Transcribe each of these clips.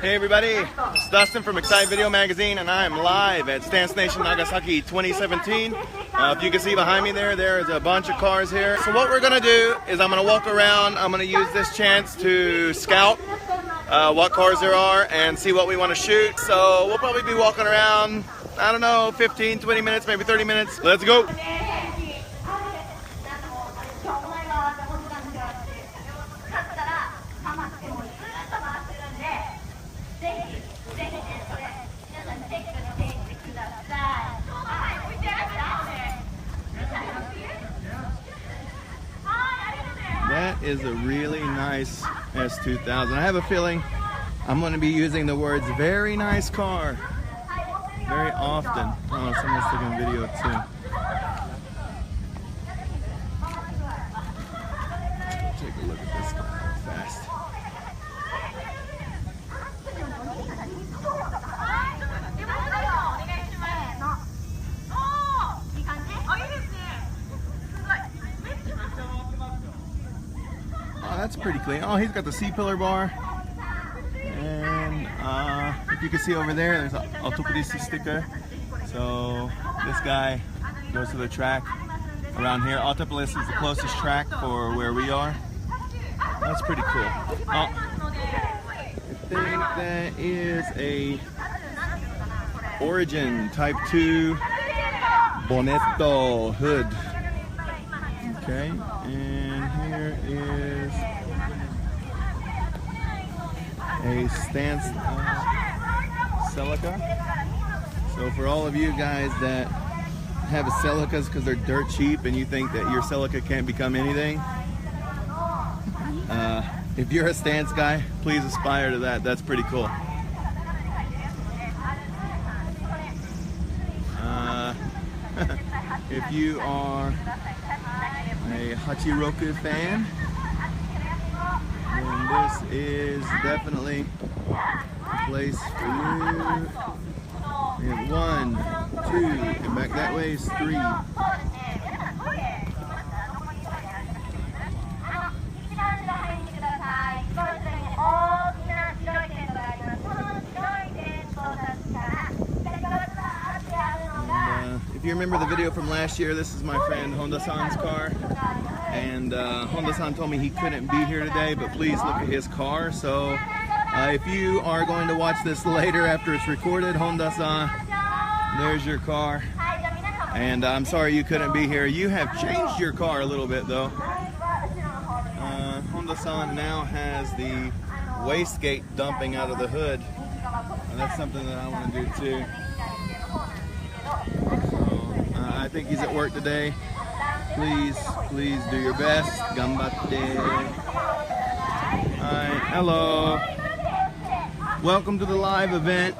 Hey everybody, it's Dustin from Excited Video Magazine, and I am live at Stan Nation Nagasaki 2017. If you can see behind me there is a bunch of cars here. So what we're going to do is I'm going to walk around. I'm going to use this chance to scout what cars there are and see what we want to shoot. So we'll probably be walking around, I don't know, 15, 20 minutes, maybe 30 minutes. Let's go. That is a really nice S2000. I have a feeling I'm going to be using the words very nice car very often. Oh, someone's taking a video too. Take a look at this car fast. Oh, that's pretty clean. Oh, he's got the C-pillar bar. And if you can see over there, there's an Autopolice sticker. So this guy goes to the track around here. Autopolice is the closest track for where we are. That's pretty cool. Oh, I think that is a Origin Type 2 Bonetto hood. Okay, and here is a Stance Celica. So for all of you guys that have a Celicas because they're dirt cheap and you think that your Celica can't become anything, if you're a Stance guy, please aspire to that. That's pretty cool. If you are a Hachiroku fan, then this is definitely a place for you. We have 1, 2, and back that way is 3. If you remember the video from last year, this is my friend Honda-san's car, and Honda-san told me he couldn't be here today, but please look at his car. So if you are going to watch this later after it's recorded, Honda-san, there's your car. And I'm sorry you couldn't be here. You have changed your car a little bit though. Honda-san now has the wastegate dumping out of the hood, and that's something that I want to do too. I think he's at work today. Please do your best. Ganbatte. Hi, hello. Welcome to the live event.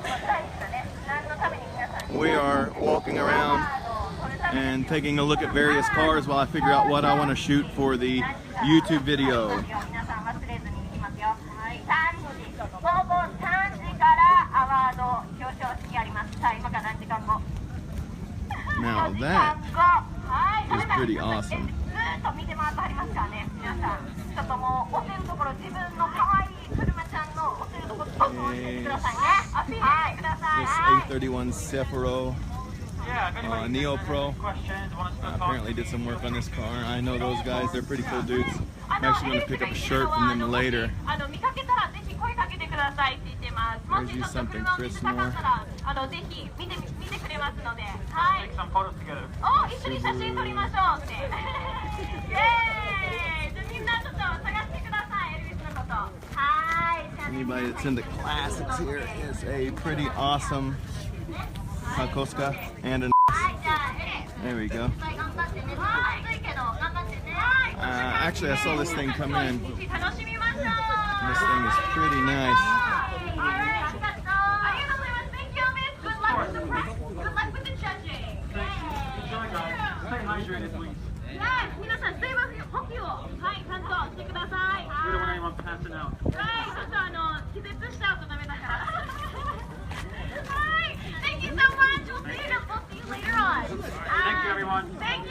We are walking around and taking a look at various cars while I figure out what I want to shoot for the YouTube video. Now that is pretty awesome. This A31 Sephiroth Neo Pro apparently did some work on this car. I know those guys, they're pretty cool dudes. I'm actually going to pick up a shirt from them later. There's you something, Chris Moore. Anybody that's into classics here is a pretty awesome Hakosuka and an there we go. Actually, I saw this thing come in. This thing is pretty nice. Thank you so much. We'll see you later on. Thank you, everyone. Thank you.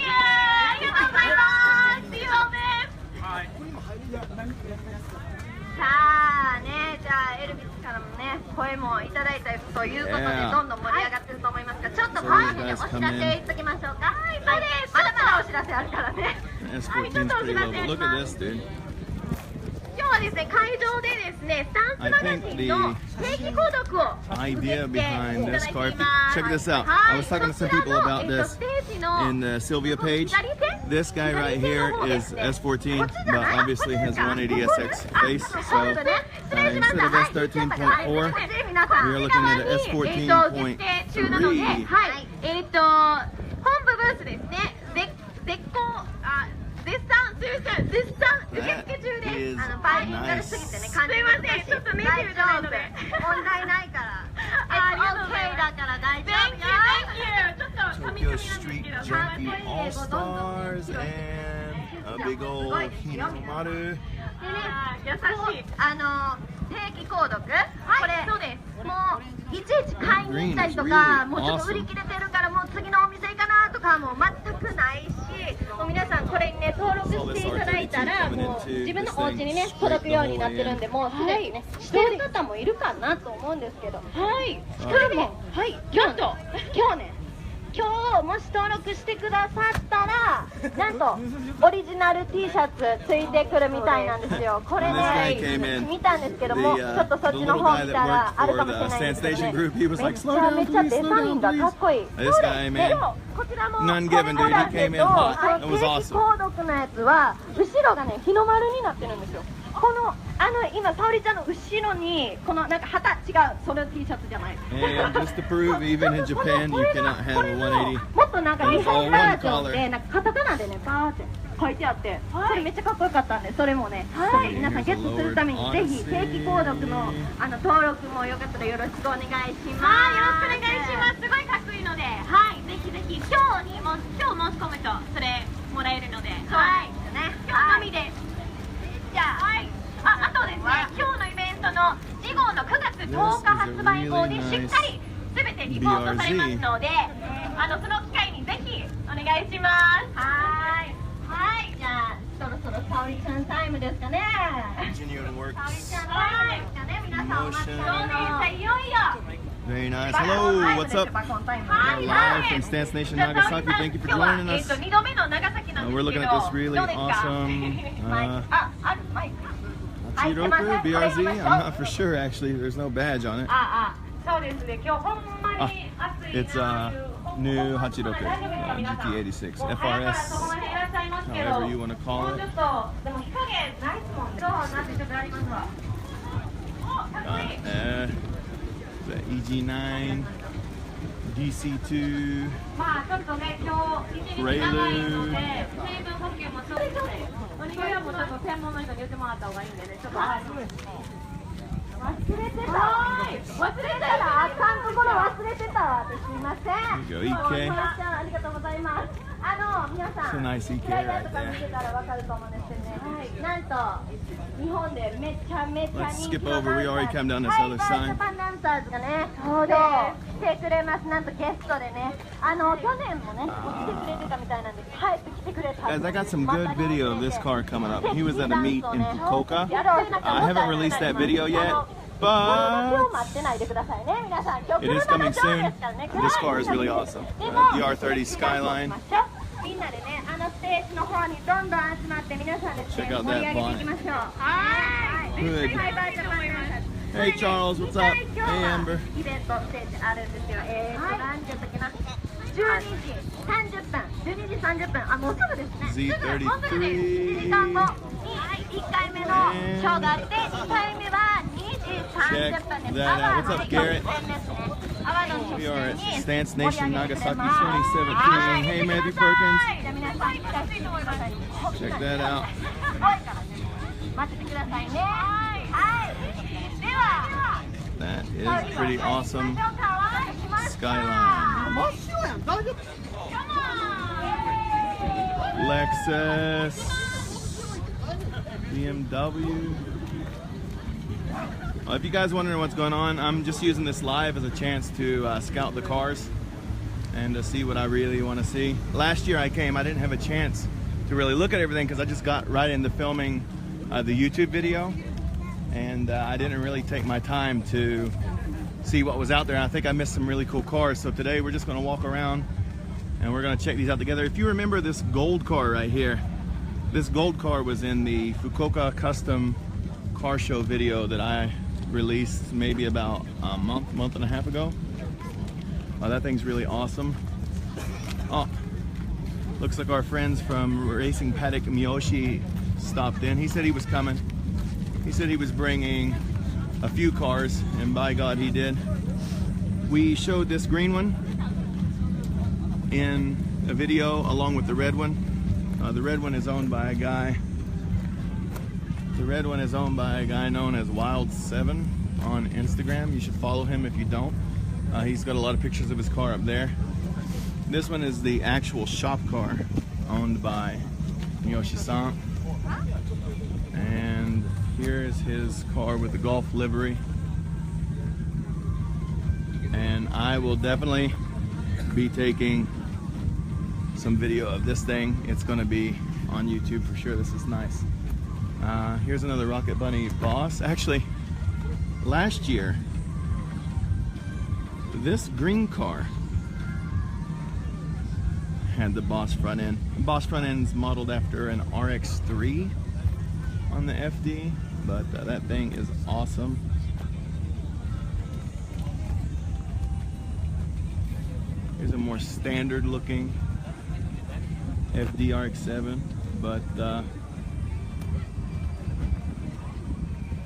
See you all this. Bye. さあね、じゃあエルビスからもね声もいただいたということで、どんどん盛り上がってると思いますが、ちょっと前にね、お知らせいっときましょうか。はい、そうです。まだまだお知らせあるからね。はい、ちょっとお知らせあります。今日はですね、会場でですね、スタンスマガジンの定期購読を idea behind this car. Check this out. I was talking to some people about this in the Sylvia page. This guy right here is S14, but obviously has 180SX base. So instead of S13.4, we are looking at an S14.3. 本部ブースですね。絶賛受付中です。バイリンガルすぎてね、感じが難しい。ちょっとネイティブじゃないので問題ないから。OK だから大丈夫よ。Tokyo Street Junkie All Stars and a big old Hinomaru. 優しい。定期購読。これそうです。もういちいち買いに行ったりとか、もうちょっと売り切れてるからもう次のお店行かなとかもう全くないし、もう皆さんこれにね登録していただいたらもう自分のお家にね届くようになってるんで、もうすでにねしてる方もいるかなと思うんですけど、はい。それではい今日もし登録してくださったらなんとオリジナル T シャツついてくるみたいなんですよ。これね見たんですけども、ちょっとそっちの方見たらあるかもしれないんですけどね、めちゃめちゃデザインがかっこいい。でもこちらもこれもだけど、定期購読のやつは後ろがね日の丸になってるんですよ。この今沙織ちゃんの後ろにこのなんか旗違う、それ T シャツじゃない。And just to prove, even in Japan, you cannot have a 180. もっとなんか日本バージョンでなんかカタカナでねバーって書いてあって、それめっちゃかっこよかったんで、それもね皆さんゲットするためにぜひ定期購読の登録もよかったらよろしくお願いします。はい、よろしくお願いします。すごいかっこいいので、はい、ぜひぜひ今日申し込むとそれもらえるので、はい、今日のみです。じゃあ、はい。あとですね、今日のイベントの次号の9月10日発売号でしっかり全てリポートされますので、その機会にぜひお願いします。はい。はい。じゃあ、そろそろ沙織ちゃんタイムですかね。沙織ちゃんタイムですかね。皆さんお待ちしております。いよいよ。Very nice. Hello, what's up? We're live from Stance Nation Nagasaki. Thank you for joining us. We're looking at this really awesome Hachiroku BRZ. I'm not for sure actually. There's no badge on it. It's new Hachiroku GT86 FRS, however you want to call it. The EG9 DC2 Prelude. 忘れてたらあかんところ忘れてたわ。すみません。ありがとうございます。皆さんスライダーとか見てたらわかると思うんですけどね、なんと日本でめちゃめちゃ人気のダンサー、ジャパンダンサーズがね来てくれます。なんとゲストでね、去年もね来てくれてたみたいなんですけど、帰ってきてくれた。Guys, I got some good video of this car coming up. He was at a meet in Fukuoka. I haven't released that video yet, but it is coming soon. This car is really awesome. The R30 Skyline. Check out that bonnet. Good. Hey Charles, what's up? Hey Amber. 12時30分、もうすぐですね。Z32 もうすぐです。1時間後に1回目のショーがあって、2回目は2時30分です。What's up, Garrett? We are at Stance Nation Nagasaki 2017. Hey, Matthew Perkins. Check that out. 待っててくださいね。はい。では、 That is pretty awesome Skyline. Lexus, BMW. If you guys wondering what's going on, I'm just using this live as a chance to scout the cars and to see what I really want to see. Last year I came, I didn't have a chance to really look at everything because I just got right into filming the YouTube video. and I didn't really take my time to see what was out there. I think I missed some really cool cars. So today we're just going to walk around and we're going to check these out together. If you remember this gold car right here, this gold car was in the Fukuoka Custom Car Show video that I released maybe about a month and a half ago. That thing's really awesome. Oh, looks like our friends from Racing Paddock Miyoshi stopped in. He said he was coming. He said he was bringing a few cars, and by God he did. We showed this green one in a video along with the red one. The red one is owned by a guy. The red one is owned by a guy known as Wild7 on Instagram. You should follow him if you don't. He's got a lot of pictures of his car up there. This one is the actual shop car owned by Miyoshi-san. And here is his car with the Golf livery. And I will definitely be taking some video of this thing. It's going to be on YouTube for sure. This is nice. Here's another Rocket Bunny Boss. Actually, last year, this green car had the Boss front end. The Boss front end's modeled after an RX-3 on the FD, but that thing is awesome. Here's a more standard looking FD RX-7, but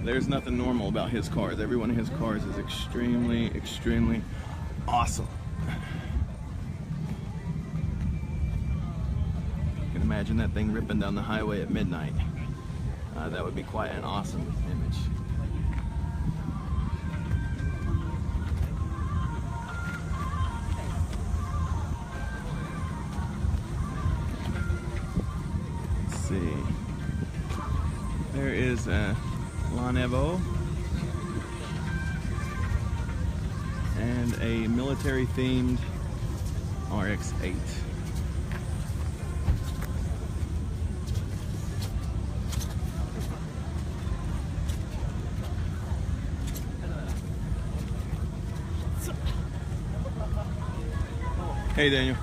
there's nothing normal about his cars. Every one of his cars is extremely, extremely awesome. You can imagine that thing ripping down the highway at midnight. That would be quite an awesome image. Let's see. There is a Lanevo and a military themed RX-8. Hey Daniel.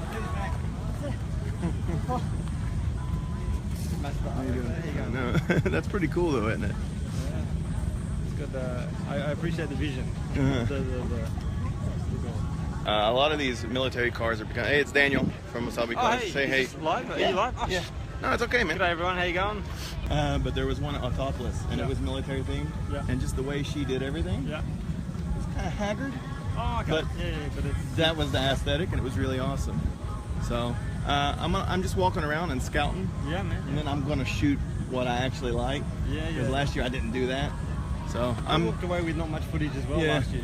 How you doing? No, that's pretty cool though, isn't it? I appreciate the vision. A lot of these military cars are becoming. Hey, it's Daniel from Wasabi Cars. Hey, say hey. Live? Are you live? Oh, yeah. No, it's okay, man. G'day everyone, how you going? But there was one at Autopolis, and it was military themed. Yeah. And just the way she did everything. Yeah. It was kind of haggard. Oh, okay. But but it's... that was the aesthetic, and it was really awesome. So I'm just walking around and scouting. Yeah, man. And then I'm gonna shoot what I actually like. Yeah. Because last year I didn't do that. So I walked away with not much footage as well last year.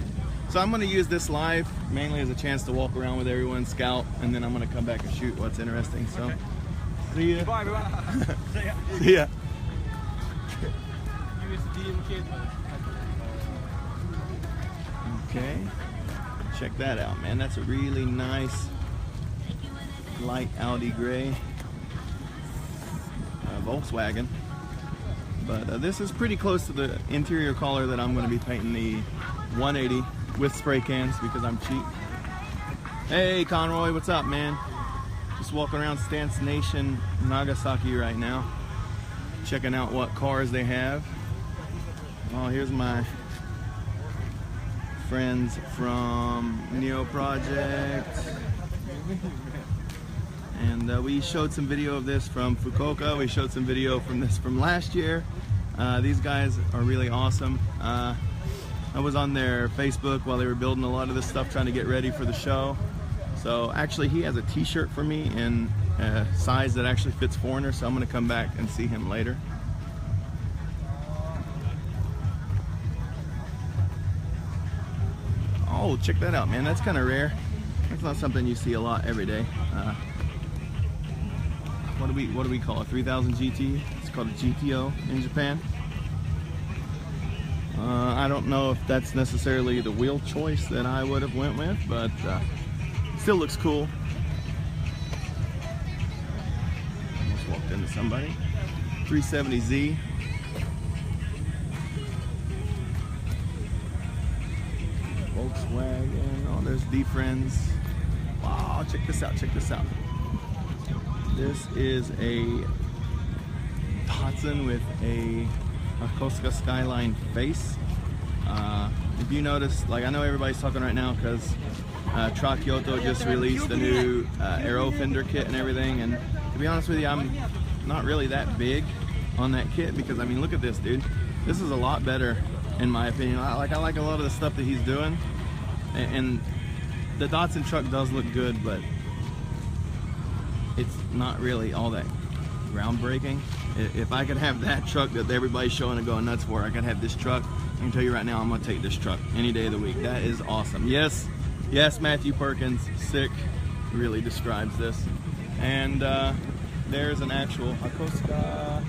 So I'm going to use this live mainly as a chance to walk around with everyone, scout, and then I'm going to come back and shoot what's interesting. So, see ya. Bye everyone. See ya. See ya. USDM kid. Okay, check that out, man. That's a really nice light Audi gray Volkswagen. But this is pretty close to the interior color that I'm going to be painting the 180 with spray cans because I'm cheap. Hey Conroy, what's up, man? Just walking around Stance Nation Nagasaki right now, checking out what cars they have. Oh, here's my friends from Neo Project. And we showed some video of this from Fukuoka. We showed some video from this from last year. These guys are really awesome. I was on their Facebook while they were building a lot of this stuff, trying to get ready for the show. So actually he has a t-shirt for me in a size that actually fits Foreigner, so I'm going to come back and see him later. Oh, check that out, man. That's kind of rare. That's not something you see a lot every day. What do we call it? 3000 GT? It's called a GTO in Japan. I don't know if that's necessarily the wheel choice that I would have went with, but still looks cool. Almost walked into somebody. 370Z. Volkswagen. Oh, there's D-Friends. Wow, check this out, check this out. This is a Datsun with a Nagasaki Skyline face. If you notice, like I know everybody's talking right now because Tra Kyoto just released the new aero fender kit and everything, and to be honest with you, I'm not really that big on that kit because I mean, look at this, dude. This is a lot better in my opinion. I like a lot of the stuff that he's doing, and the Datsun truck does look good, but it's not really all that groundbreaking. If I could have that truck that everybody's showing and going nuts for, I could have this truck. I can tell you right now, I'm gonna take this truck any day of the week. That is awesome. Yes, yes, Matthew Perkins, sick, really describes this. And there's an actual Hakosuka,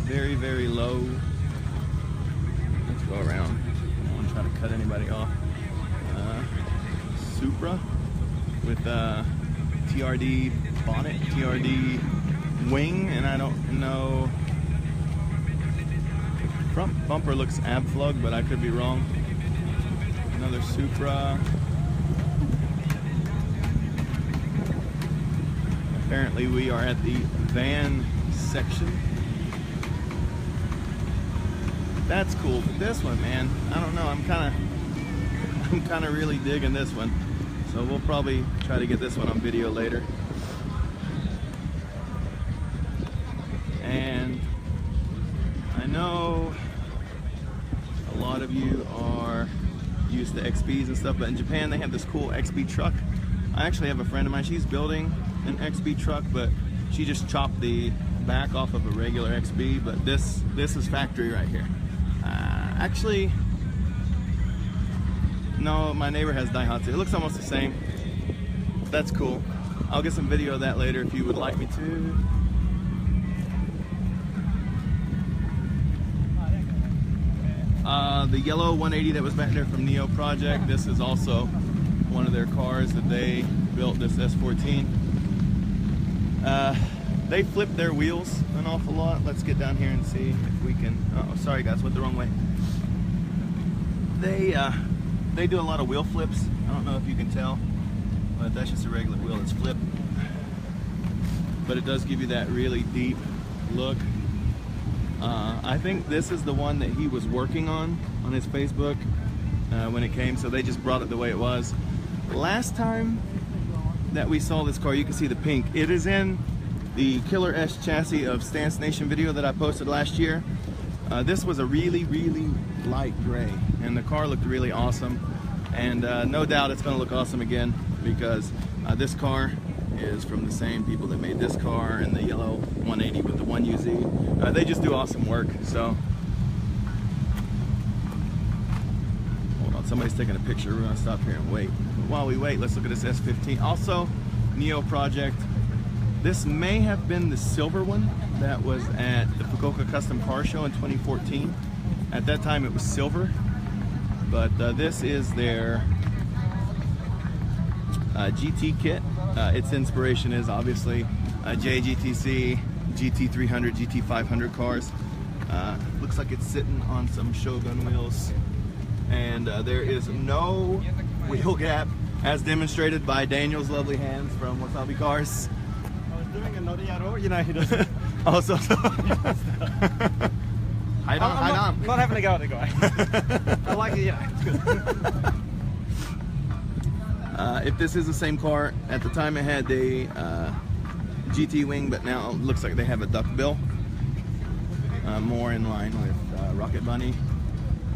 very, very low. Let's go around. I don't want to try to cut anybody off. Supra with TRD bonnet, TRD wing, and I don't know. Front bumper looks ab-flug, but I could be wrong. Another Supra. Apparently we are at the van section. That's cool, but this one, man, I don't know, I'm kind of really digging this one. So we'll probably try to get this one on video later. And I know a lot of you are used to XBs and stuff, but in Japan they have this cool XB truck. I actually have a friend of mine, she's building an XB truck, but she just chopped the back off of a regular XB, but this is factory right here. Actually, no, my neighbor has Daihatsu. It looks almost the same. That's cool. I'll get some video of that later if you would like me to. The yellow 180 that was back there from Neo Project, this is also one of their cars that they built, this S14. They flipped their wheels an awful lot. Let's get down here and see if we can, oh sorry guys, went the wrong way. They do a lot of wheel flips. I don't know if you can tell, but that's just a regular wheel that's flipped. But it does give you that really deep look. I think this is the one that he was working on his Facebook when it came, so they just brought it the way it was. Last time that we saw this car, you can see the pink. It is in the Killer S-chassis of Stance Nation video that I posted last year. This was a really, really light gray, and the car looked really awesome. And no doubt it's going to look awesome again because this car is from the same people that made this car and the yellow 180 with the 1UZ. They just do awesome work. So, hold on, somebody's taking a picture. We're going to stop here and wait. But while we wait, let's look at this S15. Also, Neo Project. This may have been the silver one that was at the Fukuoka Custom Car Show in 2014. At that time it was silver, but this is their GT kit. Its inspiration is obviously JGTC, GT300, GT500 cars. Looks like it's sitting on some Shogun wheels, and there is no wheel gap as demonstrated by Daniel's lovely hands from Wasabi Cars. Doing a Noriaro, you know, he does. Also, I'm not having a go at the guy. I like it, yeah, it's good. If this is the same car, at the time it had a GT wing, but now it looks like they have a duckbill. More in line with Rocket Bunny.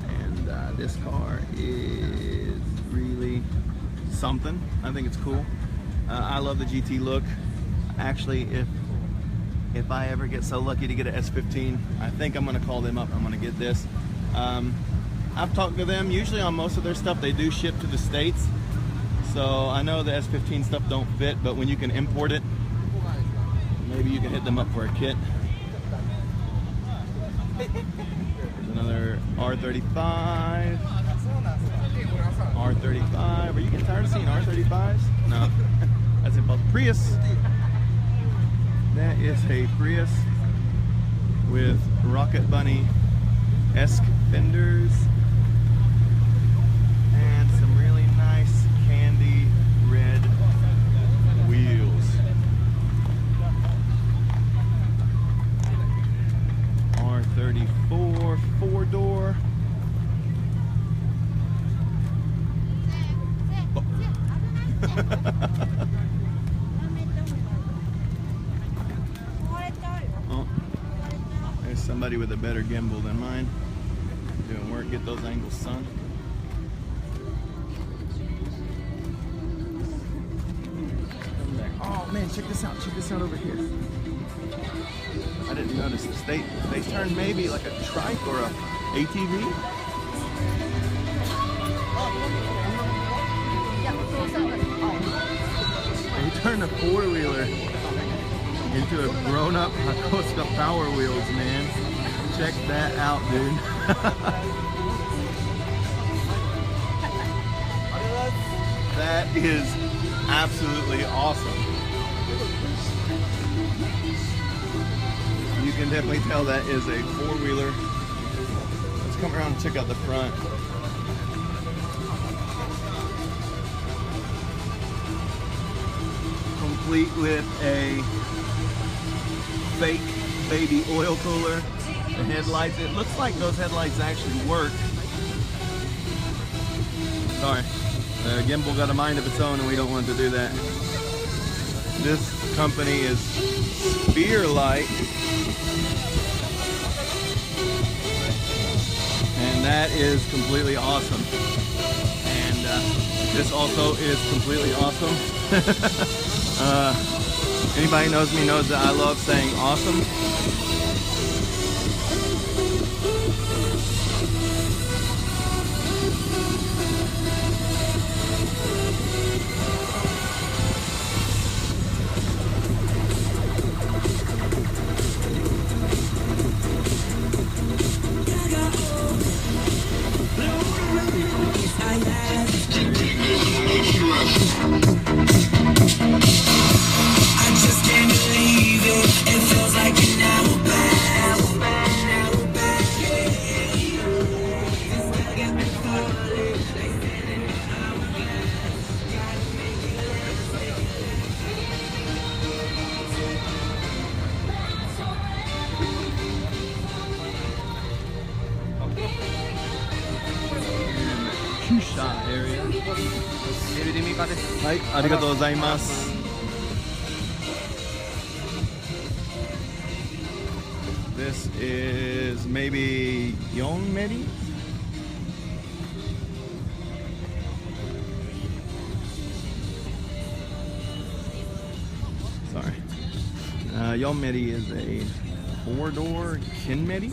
And this car is really something. I think it's cool. I love the GT look. Actually, if I ever get so lucky to get an S15, I think I'm going to call them up. I'm going to get this. I've talked to them. Usually on most of their stuff they do ship to the States, so I know the S15 stuff don't fit, but when you can import it, maybe you can hit them up for a kit. There's another R35. R35. Are you getting tired of seeing R35s? No. That's it, called Prius. That is a Prius with Rocket Bunny-esque fenders. And some really nice candy red wheels. R34 4-door. Oh, there's somebody with a better gimbal than mine. Doing work, get those angles, son. Oh man, check this out over here. I didn't notice this. They turned maybe like a trike or a ATV. They turned a four-wheeler into a grown-up Hakosuka Power Wheels, man. Check that out, dude. That is absolutely awesome. You can definitely tell that is a four-wheeler. Let's come around and check out the front. Complete with a fake baby oil cooler. The headlights, it looks like those headlights actually work. Sorry, the gimbal got a mind of its own and we don't want to do that. This company is Spearlight. And that is completely awesome. And this also is completely awesome. Anybody who knows me knows that I love saying awesome. Area. はい、ありがとうございます。This is maybe Yonmeri? Sorry. Yonmeri is a four-door Kinmeri.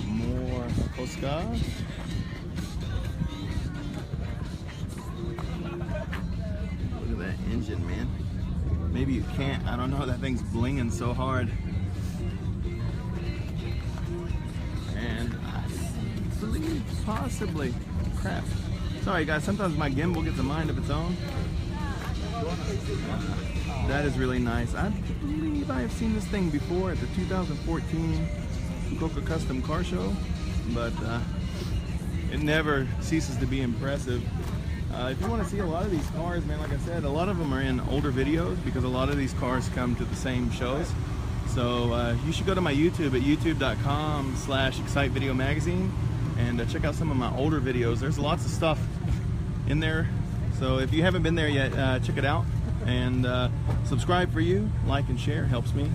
More Hakosuka. Engine, man. Maybe you can't. I don't know. That thing's blinging so hard. And I believe possibly. Crap. Sorry, guys. Sometimes my gimbal gets a mind of its own. That is really nice. I believe I have seen this thing before at the 2014 Fukuoka Custom Car Show, but it never ceases to be impressive. If you want to see a lot of these cars, man, like I said, a lot of them are in older videos because a lot of these cars come to the same shows. So you should go to my YouTube at youtube.com/excitevideomagazine and check out some of my older videos. There's lots of stuff in there. So if you haven't been there yet, check it out and subscribe for you. Like and share helps me.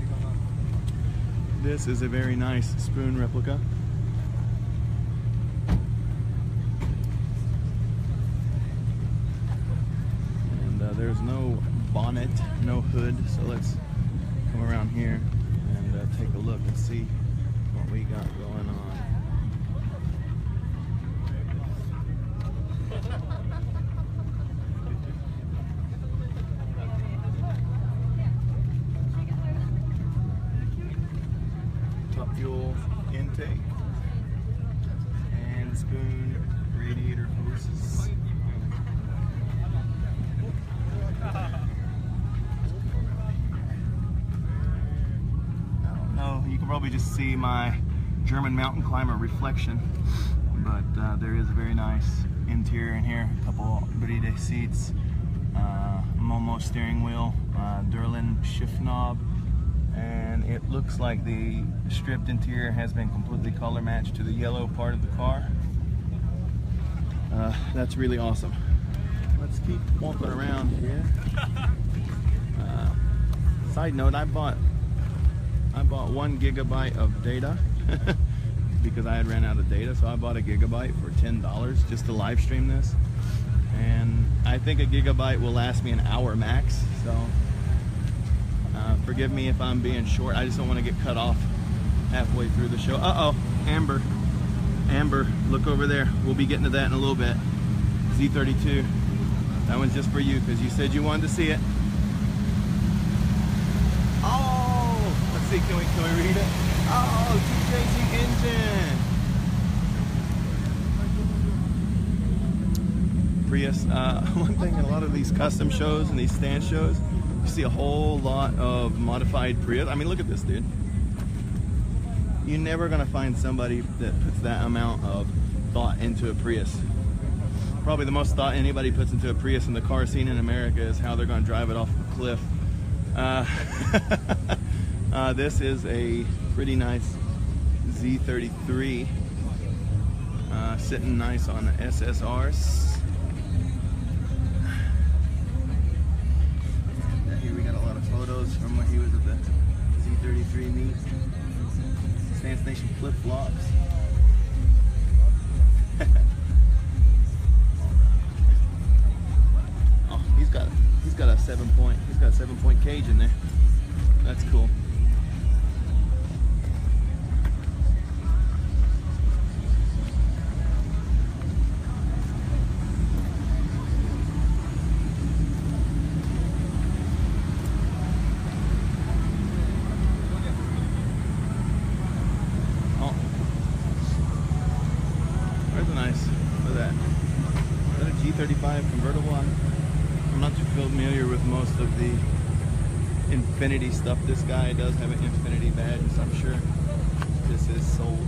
This is a very nice spoon replica. There's no bonnet, no hood, so let's come around here and take a look and see what we got going on. Top fuel intake and spoon radiator hoses. You can probably just see my German mountain climber reflection, but there is a very nice interior in here. A couple Bride seats, Momo steering wheel, Durlin shift knob, and it looks like the stripped interior has been completely color matched to the yellow part of the car. That's really awesome. Let's keep walking around here. Side note, I bought 1 gigabyte of data because I had ran out of data, so I bought a gigabyte for $10 just to live stream this, and I think a gigabyte will last me an hour max, so forgive me if I'm being short. I just don't want to get cut off halfway through the show. Uh-oh, Amber, look over there. We'll be getting to that in a little bit. Z32, that one's just for you because you said you wanted to see it. Oh, let's see, can we read it? Oh, T-Racing engine. Prius. One thing in a lot of these custom shows and these stand shows, you see a whole lot of modified Prius. I mean, look at this, dude. You're never gonna find somebody that puts that amount of thought into a Prius. Probably the most thought anybody puts into a Prius in the car scene in America is how they're gonna drive it off a cliff. This is a pretty nice Z33, sitting nice on the SSRs. Here we got a lot of photos from when he was at the Z33 meet. Stance Nation flip flops. Oh, he's got a 7-point cage in there. That's cool. Convertible. I'm not too familiar with most of the Infinity stuff. This guy does have an Infinity badge, so I'm sure this is sold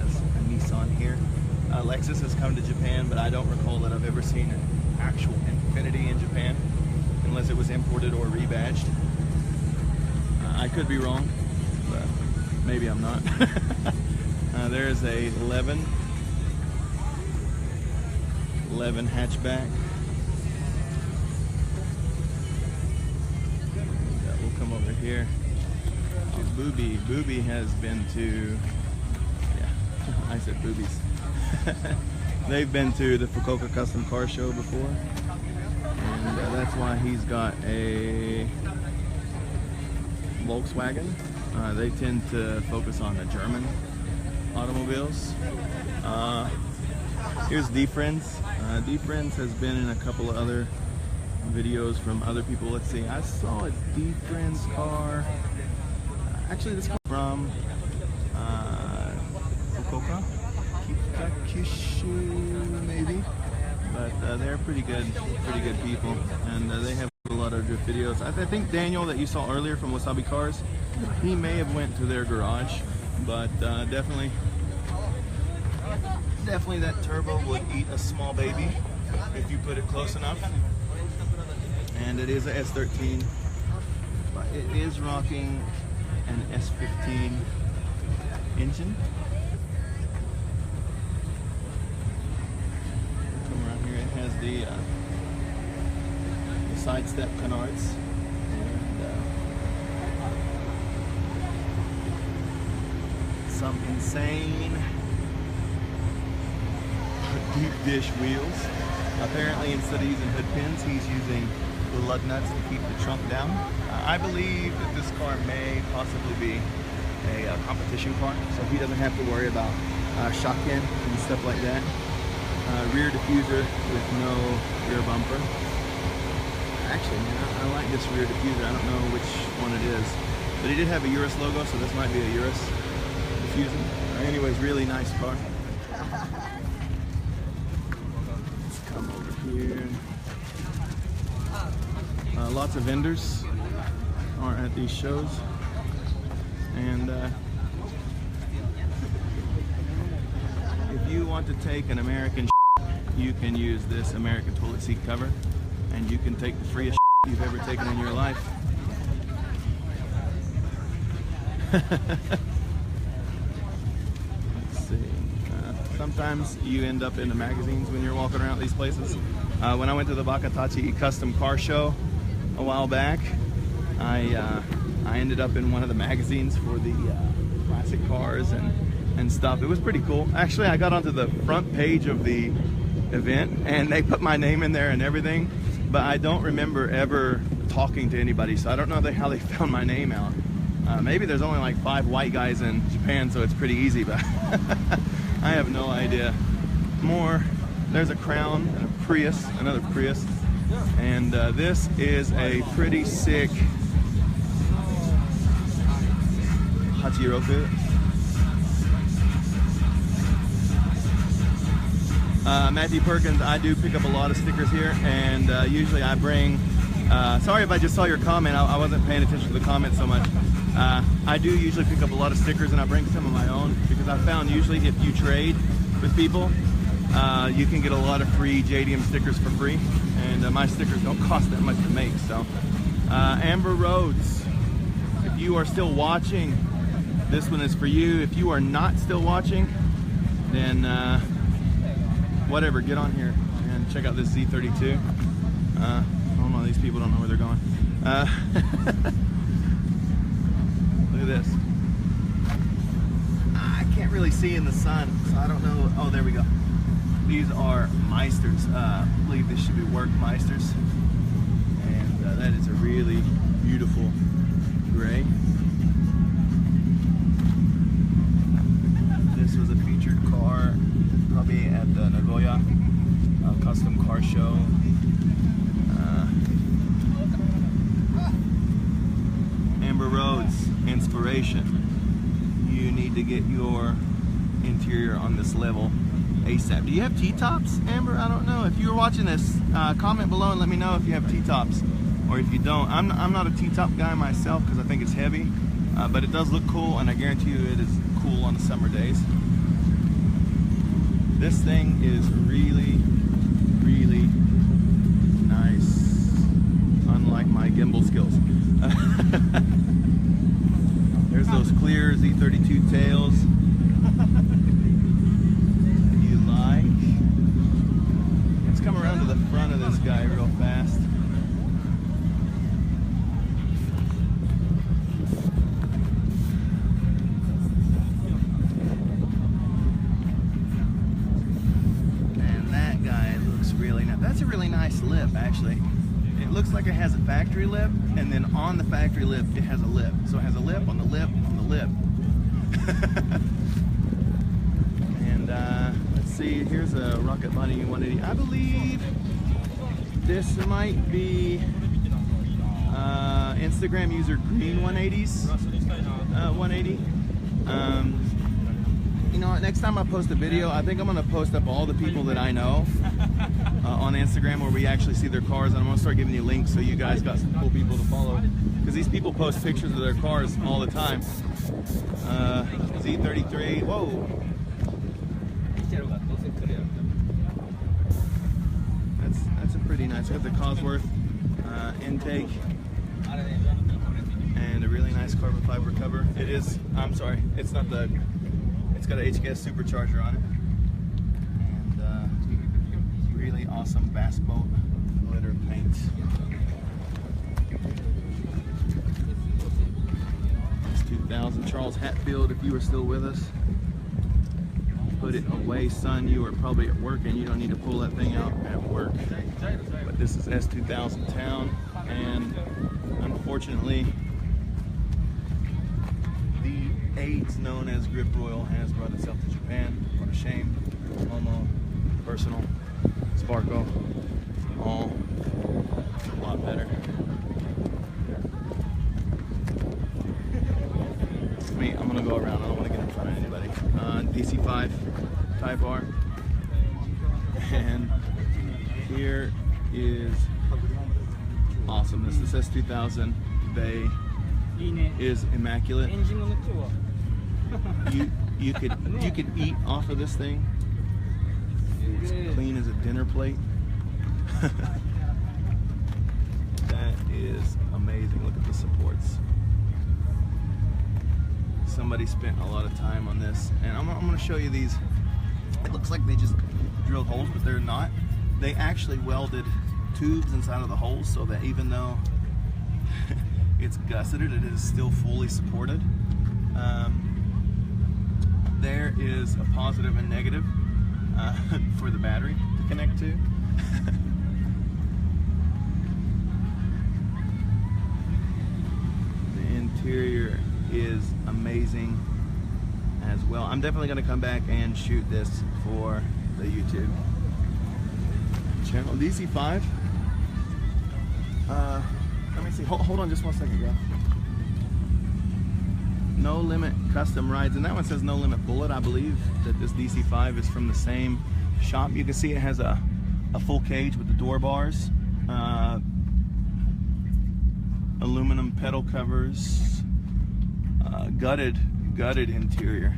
as a Nissan here. Lexus has come to Japan, but I don't recall that I've ever seen an actual Infinity in Japan, unless it was imported or rebadged. I could be wrong, but maybe I'm not. There's a 11 hatchback. We'll come over here. Booby has been to, yeah, I said boobies. They've been to the Fukuoka Custom Car Show before, and that's why he's got a Volkswagen. They tend to focus on the German automobiles. Here's D-Friends. D-Friends has been in a couple of other videos from other people. Let's see, I saw a D-Friends car. Actually, this comes from Fukuoka, Kitakyushu maybe. But they're pretty good people, and they have a lot of drift videos. I think Daniel that you saw earlier from Wasabi Cars, he may have went to their garage, but definitely that turbo would eat a small baby if you put it close enough. And it is a S13, but it is rocking an S15 engine. Come around here, it has the side step canards. And some insane deep dish wheels. Apparently, instead of using hood pins, he's using the lug nuts to keep the trunk down. I believe that this car may possibly be a competition car, so he doesn't have to worry about shock-in and stuff like that. Rear diffuser with no rear bumper. Actually, man, I like this rear diffuser. I don't know which one it is, but he did have a Urus logo, so this might be a Urus diffuser. Anyways, really nice car. Come over here. Lots of vendors are at these shows, and want to take an American you can use this American toilet seat cover, and you can take the freest you've ever taken in your life. Let's see. Sometimes you end up in the magazines when you're walking around these places. When I went to the Bakatachi Custom Car Show a while back, I ended up in one of the magazines for the classic cars and stuff. It was pretty cool. Actually, I got onto the front page of the event and they put my name in there and everything, but I don't remember ever talking to anybody, so I don't know how they found my name out. Maybe there's only like 5 white guys in Japan, so it's pretty easy, but I have no idea. There's a Crown and a Prius, another Prius, and this is a pretty sick Hachiroku. Matthew Perkins, I do pick up a lot of stickers here, and usually I bring, sorry if I just saw your comment, I wasn't paying attention to the comment so much. I do usually pick up a lot of stickers, and I bring some of my own, because I found usually if you trade with people, you can get a lot of free JDM stickers for free, and my stickers don't cost that much to make. So Amber Rhodes, if you are still watching, this one is for you. If you are not still watching, then whatever, get on here and check out this Z32. I don't know, these people don't know where they're going. Look at this. I can't really see in the sun, so I don't know. Oh, there we go. These are Meisters. I believe this should be work Meisters. And that is a really beautiful gray. This was a featured car, probably at the Nagoya Custom Car Show. Amber Rhodes, inspiration. You need to get your interior on this level ASAP. Do you have T-tops, Amber? I don't know. If you're watching this, comment below and let me know if you have T-tops, or if you don't. I'm not a T-top guy myself because I think it's heavy, but it does look cool, and I guarantee you it is cool on the summer days. This thing is really, really nice, unlike my gimbal skills. There's those clear Z32 tails you like. Let's come around to the front of this guy real fast. That's a really nice lip, actually. It looks like it has a factory lip, and then on the factory lip, it has a lip. So it has a lip on the lip on the lip. And let's see, here's a Rocket Bunny 180. I believe this might be Instagram user Green 180s 180. You know what, next time I post a video, I think I'm going to post up all the people that I know on Instagram where we actually see their cars, and I'm going to start giving you links so you guys got some cool people to follow, because these people post pictures of their cars all the time. Z33, whoa! That's a pretty nice, got the Cosworth intake and a really nice carbon fiber cover. It is, I'm sorry, it's not the, it's got an HKS supercharger on it, and really awesome Bass Boat glitter paint. S2000 Charles Hatfield, if you were still with us. Put it away, son. You are probably at work and you don't need to pull that thing out at work. But this is S2000 Town, and unfortunately, the AIDS known as Grip Royal has brought itself to Japan. What a shame. Momo, Personal, Sparko, all a lot better. Me, I'm gonna go around. I don't want to get in front of anybody. DC5 Type R, and here is awesome. This is S2000 Bay. Is immaculate. You could eat off of this thing. It's clean as a dinner plate. That is amazing. Look at the supports. Somebody spent a lot of time on this, and I'm going to show you these. It looks like they just drilled holes, but they're not. They actually welded tubes inside of the holes so that even though it's gusseted, it is still fully supported. There is a positive and negative for the battery to connect to. The interior is amazing as well. I'm definitely going to come back and shoot this for the YouTube channel. DC5. Let me see. Hold on just 1 second, bro. No Limit Custom Rides, and that one says No Limit Bullet. I believe that this DC5 is from the same shop. You can see it has a full cage with the door bars, aluminum pedal covers, gutted interior.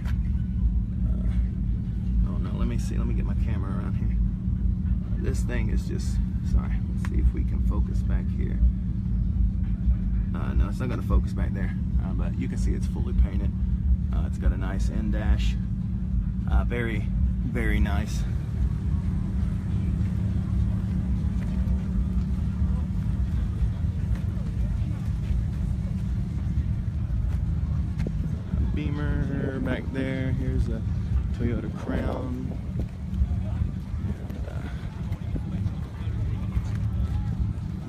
Oh no, let me see. Let me get my camera around here. This thing is just, sorry. Let's see if we can focus back here. No, it's not going to focus back there, but you can see it's fully painted. It's got a nice end dash. Very, very nice. Beamer back there. Here's a Toyota Crown.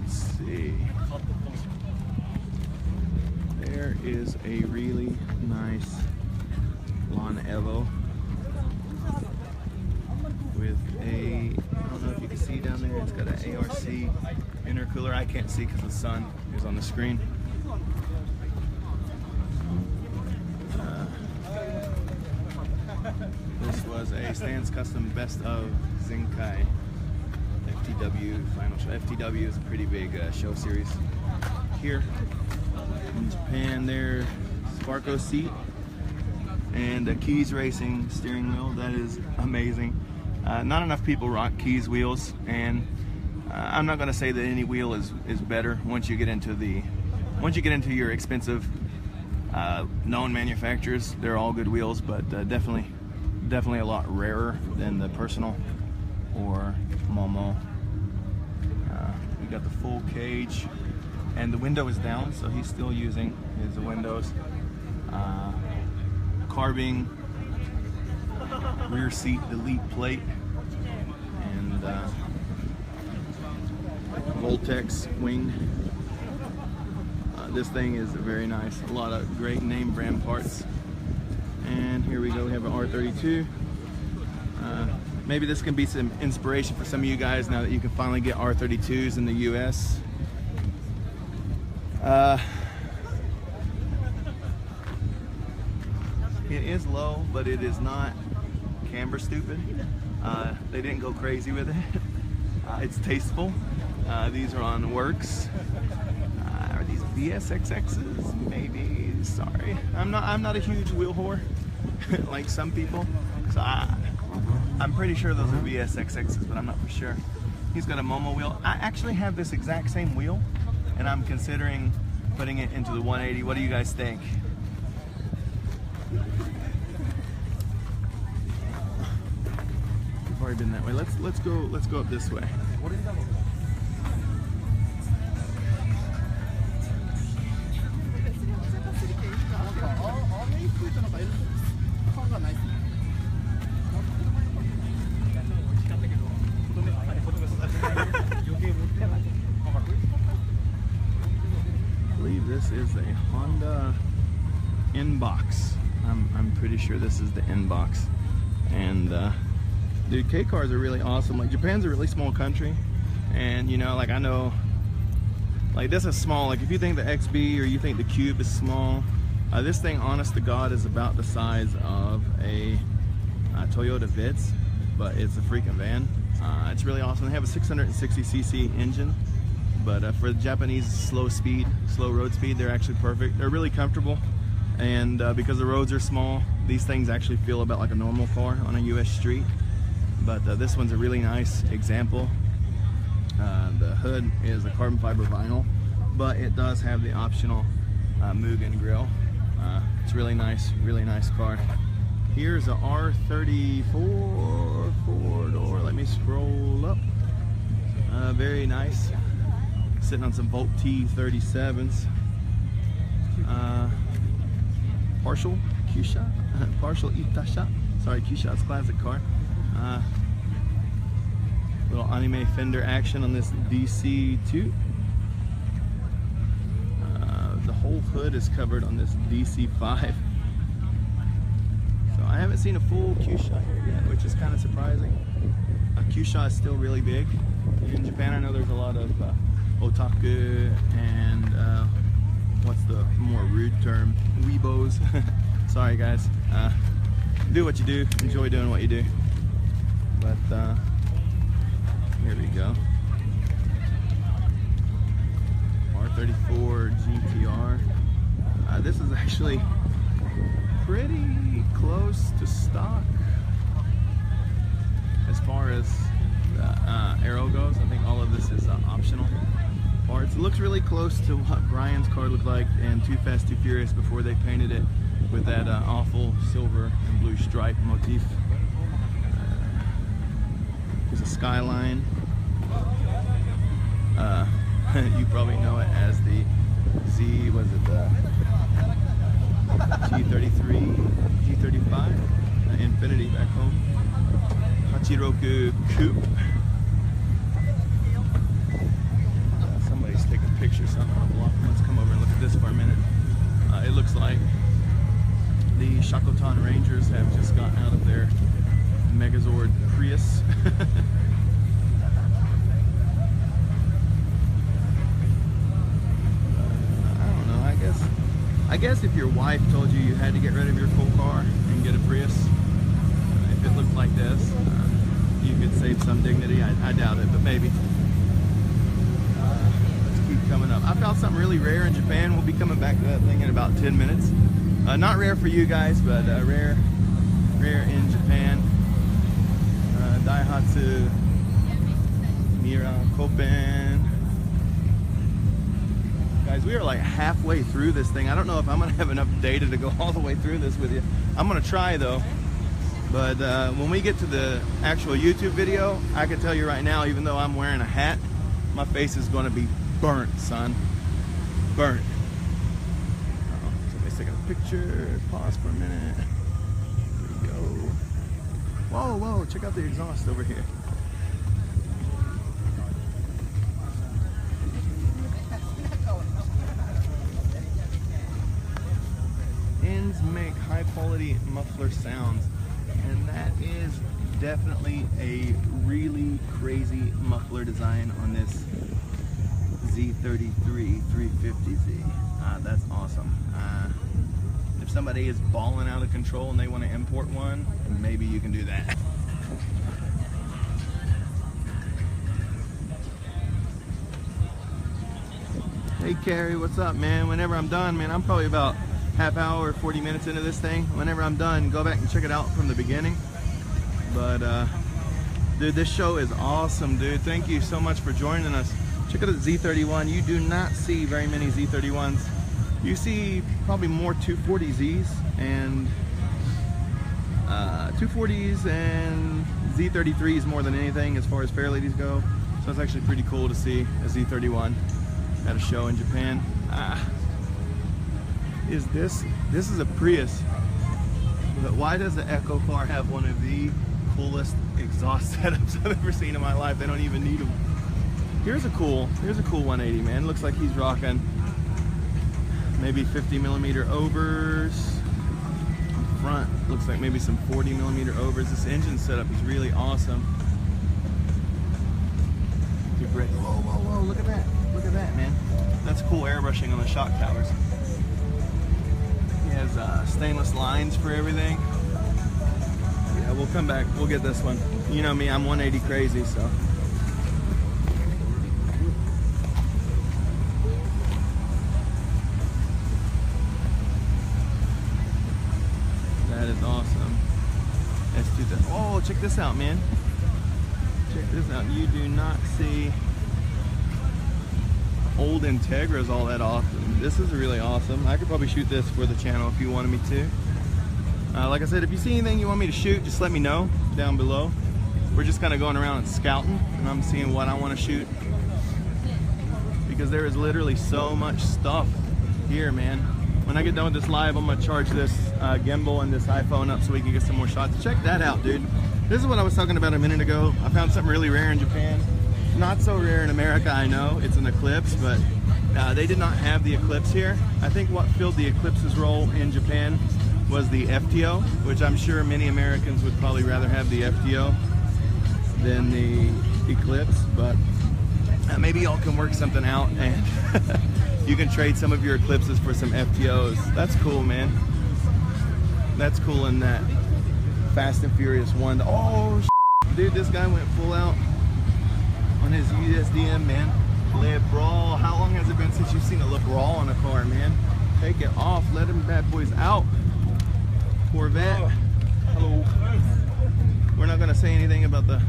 Let's see. There is a really nice Lawn Evo with a, I don't know if you can see down there, it's got an ARC intercooler. I can't see because the sun is on the screen. This was a Stans Custom Best of Zenkai FTW final show. FTW is a pretty big show series here in Japan. There, Sparko seat and a Keys Racing steering wheel. That is amazing. Not enough people rock Keys wheels, and I'm not going to say that any wheel is better once you get into your expensive known manufacturers. They're all good wheels, but definitely a lot rarer than the Personal or Momo. We got the full cage, and the window is down, so he's still using his windows. Carbing rear seat delete plate, and Voltex wing. This thing is very nice. A lot of great name brand parts. And here we go. We have an R32. Maybe this can be some inspiration for some of you guys now that you can finally get R32s in the US. It is low, but it is not camber stupid. They didn't go crazy with it. It's tasteful. These are on Works. Are these VSXXs? Maybe. Sorry, I'm not a huge wheel whore like some people. So I'm pretty sure those are VSXXs, but I'm not for sure. He's got a Momo wheel. I actually have this exact same wheel, and I'm considering putting it into the 180. What do you guys think? We've already been that way. Let's go up this way. I believe this is a Honda Inbox. I'm pretty sure this is the Inbox. And dude, K-cars are really awesome. Like, Japan's a really small country, and you know, like, I know, like, this is small. Like, if you think the XB or you think the Cube is small, this thing, honest to God, is about the size of a Toyota Vitz, but it's a freaking van. It's really awesome. They have a 660cc engine, but for the Japanese slow road speed, they're actually perfect. They're really comfortable, and because the roads are small, these things actually feel about like a normal car on a US street. but this one's a really nice example. The hood is a carbon fiber vinyl, but it does have the optional Mugen grill. It's really nice car. Here's a R34 four-door. Let me scroll up. Very nice. Sitting on some Volt T37s. Partial Q-shot. Partial Itasha. Sorry, Q-shot's classic car. Little anime fender action on this DC2. The whole hood is covered on this DC5. So I haven't seen a full Q-shot here yet, which is kind of surprising. A Q-shot is still really big. In Japan, I know there's a lot of otaku and what's the more rude term? Weebos. Sorry guys. Do what you do. Enjoy doing what you do. But here we go. R34 GTR. This is actually pretty close to stock as far as aero goes. I think all of this is optional parts. It looks really close to what Brian's car looked like in Too Fast, Too Furious before they painted it with that awful silver and blue stripe motif. There's a Skyline. You probably know it as the Z, was it the G33, G35, Infinity back home. Hachiroku Coupe. Somebody's taking pictures, so I'm gonna block. Let's come over and look at this for a minute. It looks like the Shakotan Rangers have just gotten out of their Megazord Prius. I guess if your wife told you you had to get rid of your cool car and get a Prius, if it looked like this, you could save some dignity. I doubt it, but maybe. Let's keep coming up. I found something really rare in Japan. We'll be coming back to that thing in about 10 minutes. Not rare for you guys, but rare in Japan. Daihatsu Mira Koppen. Guys, we are like halfway through this thing. I don't know if I'm gonna have enough data to go all the way through this with you. I'm gonna try though. But when we get to the actual YouTube video, I can tell you right now, even though I'm wearing a hat, my face is gonna be burnt, son. Burnt. Somebody's taking a picture. Pause for a minute. Here we go. Whoa, whoa, check out the exhaust over here. Make high quality muffler sounds, and that is definitely a really crazy muffler design on this Z33 350Z. That's awesome. If somebody is balling out of control and they want to import one, maybe you can do that. Hey Carrie, what's up, man? Whenever I'm done, man, I'm probably about half hour, 40 minutes into this thing. Whenever I'm done, go back and check it out from the beginning. But dude, this show is awesome, dude. Thank you so much for joining us. Check out the Z31. You do not see very many Z31s. You see probably more 240Zs and 240s and Z33s more than anything as far as Fairladies go. So it's actually pretty cool to see a Z31 at a show in Japan. This is a Prius, but why does the Echo car have one of the coolest exhaust setups I've ever seen in my life? They don't even need them. Here's a cool 180, man. Looks like he's rocking maybe 50mm overs. In front, looks like maybe some 40mm overs. This engine setup is really awesome. Whoa, whoa, whoa, look at that. Look at that, man. That's cool airbrushing on the shock towers. He has stainless lines for everything. Yeah, we'll come back. We'll get this one. You know me, I'm 180 crazy, so. That is awesome. S2000. Oh, check this out, man. check this out. You do not see old Integras all that often. This is really awesome. I could probably shoot this for the channel if you wanted me to. Like I said, if you see anything you want me to shoot, just let me know down below. We're just kind of going around and scouting, and I'm seeing what I want to shoot, because there is literally so much stuff here, man. When I get done with this live, I'm gonna charge this gimbal and this iPhone up so we can get some more shots. Check that out, dude. This is what I was talking about a minute ago. I found something really rare in Japan. Not so rare in America, I know. It's an Eclipse, but they did not have the Eclipse here. I think what filled the Eclipse's role in Japan was the FTO, which I'm sure many Americans would probably rather have the FTO than the Eclipse, but maybe y'all can work something out and you can trade some of your Eclipses for some FTOs. That's cool, man. That's cool in that Fast and Furious 1. Oh, dude, this guy went full out on his USDM, man. Le Brawl. How long has it been since you've seen a Le Brawl on a car, man? Take it off. Let them bad boys out. Corvette. Hello. We're not going to say anything about the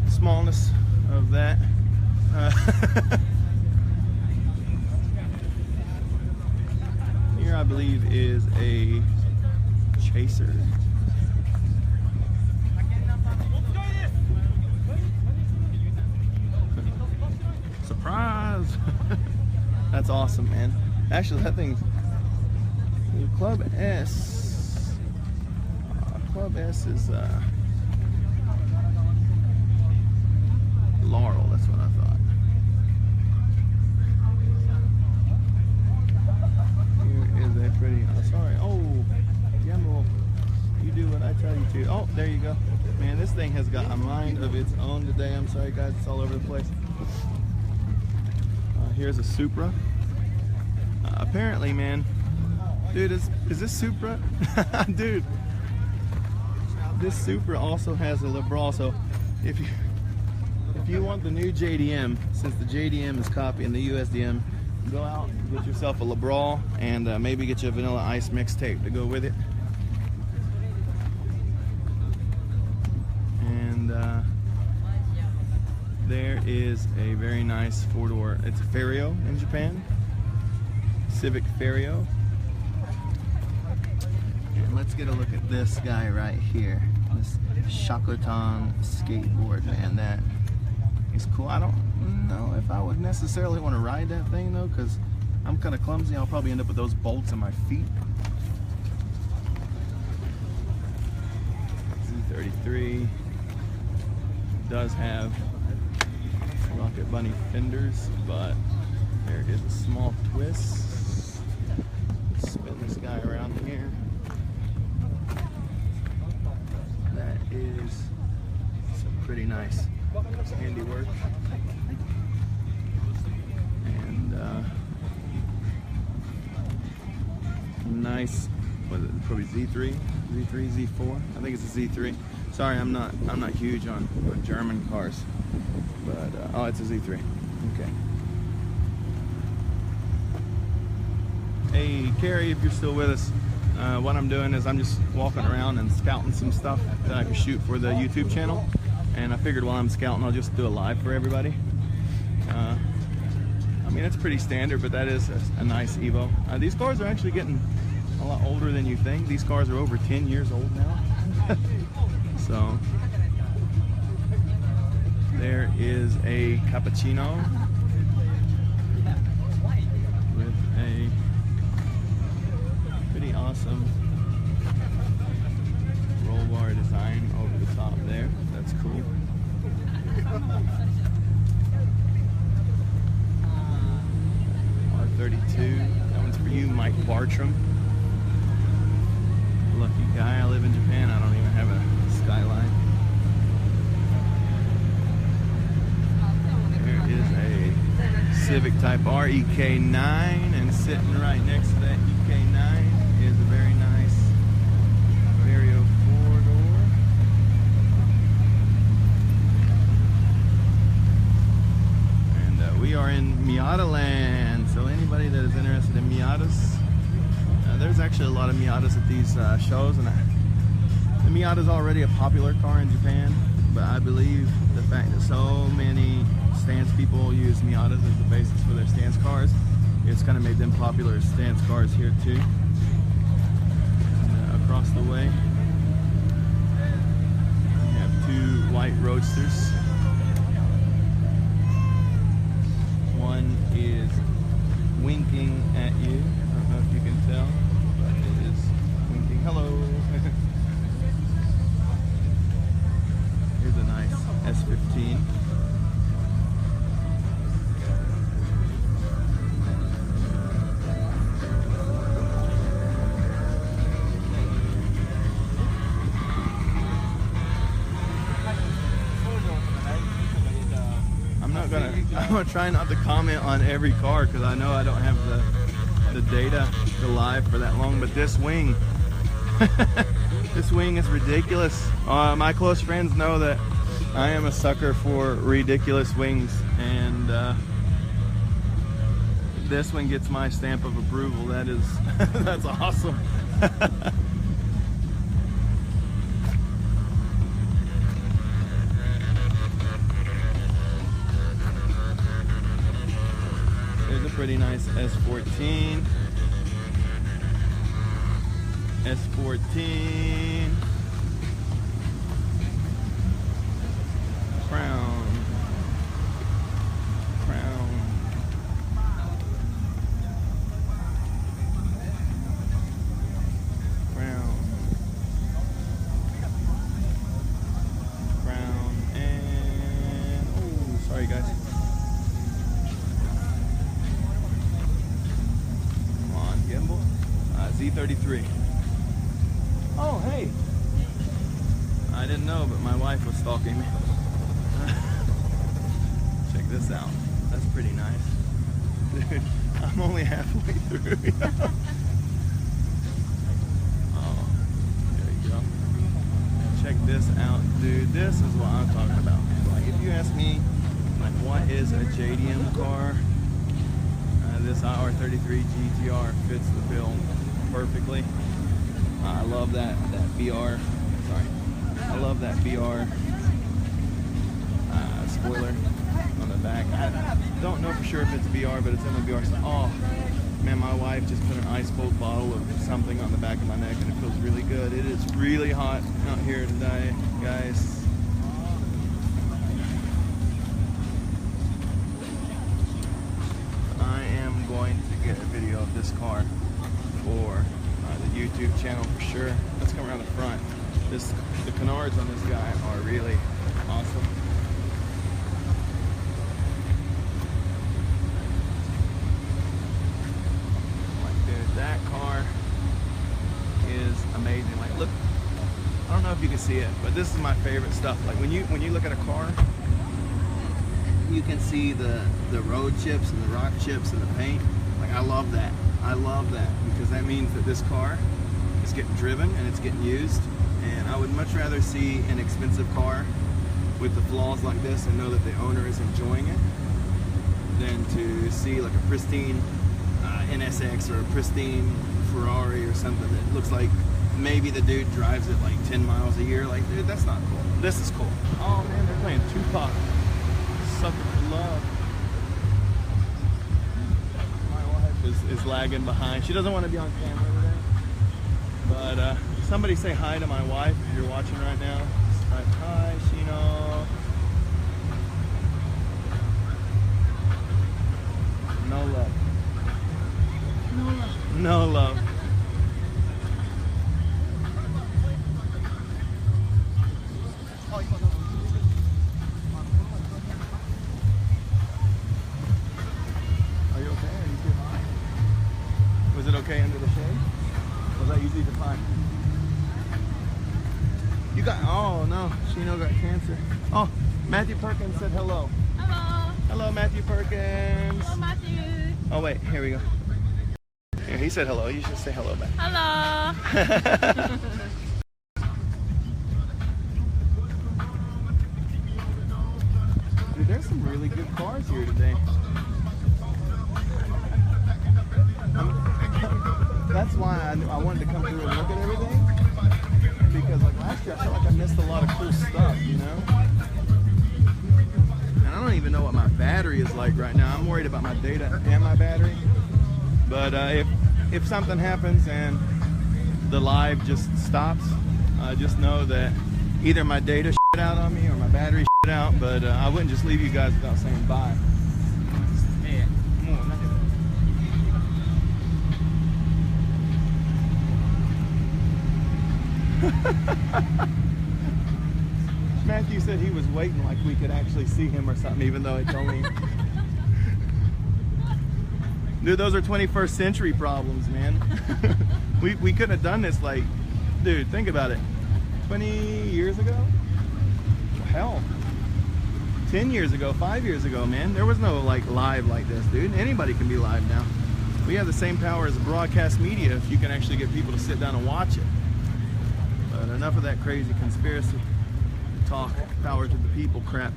smallness of that. Here, I believe, is a Chaser. Surprise! That's awesome, man. Actually, that thing's Club S. Club S is Laurel. That's what I thought. Here is a pretty. Sorry. Oh, Gimbal. You do what I tell you to. Oh, there you go. Man, this thing has got a mind of its own today. I'm sorry, guys. It's all over the place. Here's a Supra. Apparently, man, dude, is this Supra? Dude, this Supra also has a Le Brawl. So if you want the new JDM, since the JDM is copying the USDM, go out and get yourself a Le Brawl and maybe get you a Vanilla Ice mixtape to go with it. And there is a very nice four-door, it's a Ferio in Japan, Civic Ferio. And let's get a look at this guy right here, this Shakotan skateboard, man. That is cool. I don't know if I would necessarily want to ride that thing though, because I'm kind of clumsy. I'll probably end up with those bolts in my feet. Z33 does have Rocket Bunny fenders, but there is a small twist. Spin this guy around here. That is some pretty nice handiwork. And nice, what is it, probably Z3, Z4? I think it's a Z3. Sorry, I'm not huge on German cars. But, oh, it's a Z3. Okay. Hey, Carrie, if you're still with us, what I'm doing is I'm just walking around and scouting some stuff that I can shoot for the YouTube channel. And I figured while I'm scouting, I'll just do a live for everybody. I mean, it's pretty standard, but that is a nice Evo. These cars are actually getting a lot older than you think. These cars are over 10 years old now. So there is a Cappuccino with a pretty awesome roll bar design over the top there. That's cool. R32. That one's for you, Mike Bartram. Lucky guy. I live in Japan. I don't even have a Skyline. There is a Civic Type R EK9, and sitting right next to that EK9 is a very nice Vario 4-door. And we are in Miata land, so anybody that is interested in Miatas, there's actually a lot of Miatas at these shows, and the Miata is already a popular car in Japan. but I believe the fact that so many stance people use Miatas as the basis for their stance cars, it's kind of made them popular as stance cars here too. Across the way, we have two white Roadsters. One is winking at you. I don't know if you can tell, but it is winking. Hello. Here's a nice S15. I'm gonna try not to comment on every car because I know I don't have the data to live for that long, but this wing this wing is ridiculous. My close friends know that I am a sucker for ridiculous wings, and this one gets my stamp of approval. That is that's awesome. Pretty nice S14. S14. Crown. Crown. Crown. Crown. And oh, sorry guys. Z33. Oh, hey. I didn't know, but my wife was stalking me. Check this out. That's pretty nice. Dude, I'm only halfway through. Oh, there you go. Check this out, dude. This is what I'm talking about. Like, if you ask me, like, what is a JDM car? This R33 GTR fits the bill perfectly. I love that BR. Sorry, I love that BR spoiler on the back. I don't know for sure if it's BR, but it's in the BR. Oh man, my wife just put an ice cold bottle of something on the back of my neck, and it feels really good. It is really hot out here today, guys. Going to get a video of this car for the YouTube channel for sure. Let's come around the front. The canards on this guy are really awesome. Like, dude, that car is amazing. Like, look, I don't know if you can see it, but this is my favorite stuff. Like, when you look at a car, you can see the road chips and the rock chips and the paint. Like, I love that. I love that because that means that this car is getting driven and it's getting used. And I would much rather see an expensive car with the flaws like this and know that the owner is enjoying it than to see like a pristine NSX or a pristine Ferrari or something that looks like maybe the dude drives it like 10 miles a year. Like, dude, that's not cool. This is cool. Oh man, they're playing Tupac. Sucker for Love. My wife is lagging behind. She doesn't want to be on camera today. But somebody say hi to my wife if you're watching right now. Just type hi, Shino. No love. No love. No love. Was it okay under the shade? Was that easy to find? You got, oh no, Shino got cancer. Oh, Matthew Perkins said hello. Hello. Hello, Matthew Perkins. Hello, Matthew. Oh wait, here we go. Here, he said hello. You should say hello back. Hello. Dude, there's some really good cars here today. That's why I wanted to come through and look at everything. because like last year I felt like I missed a lot of cool stuff, you know? And I don't even know what my battery is like right now. I'm worried about my data and my battery. But if something happens and the live just stops, just know that either my data shit out on me or my battery shit out, but I wouldn't just leave you guys without saying bye. Matthew said he was waiting like we could actually see him or something, even though it's only... Dude, those are 21st century problems, man. we couldn't have done this like... Dude, think about it. 20 years ago? Hell. 10 years ago, 5 years ago, man. There was no like live like this, dude. Anybody can be live now. We have the same power as broadcast media if you can actually get people to sit down and watch it. But enough of that crazy conspiracy talk, power to the people crap.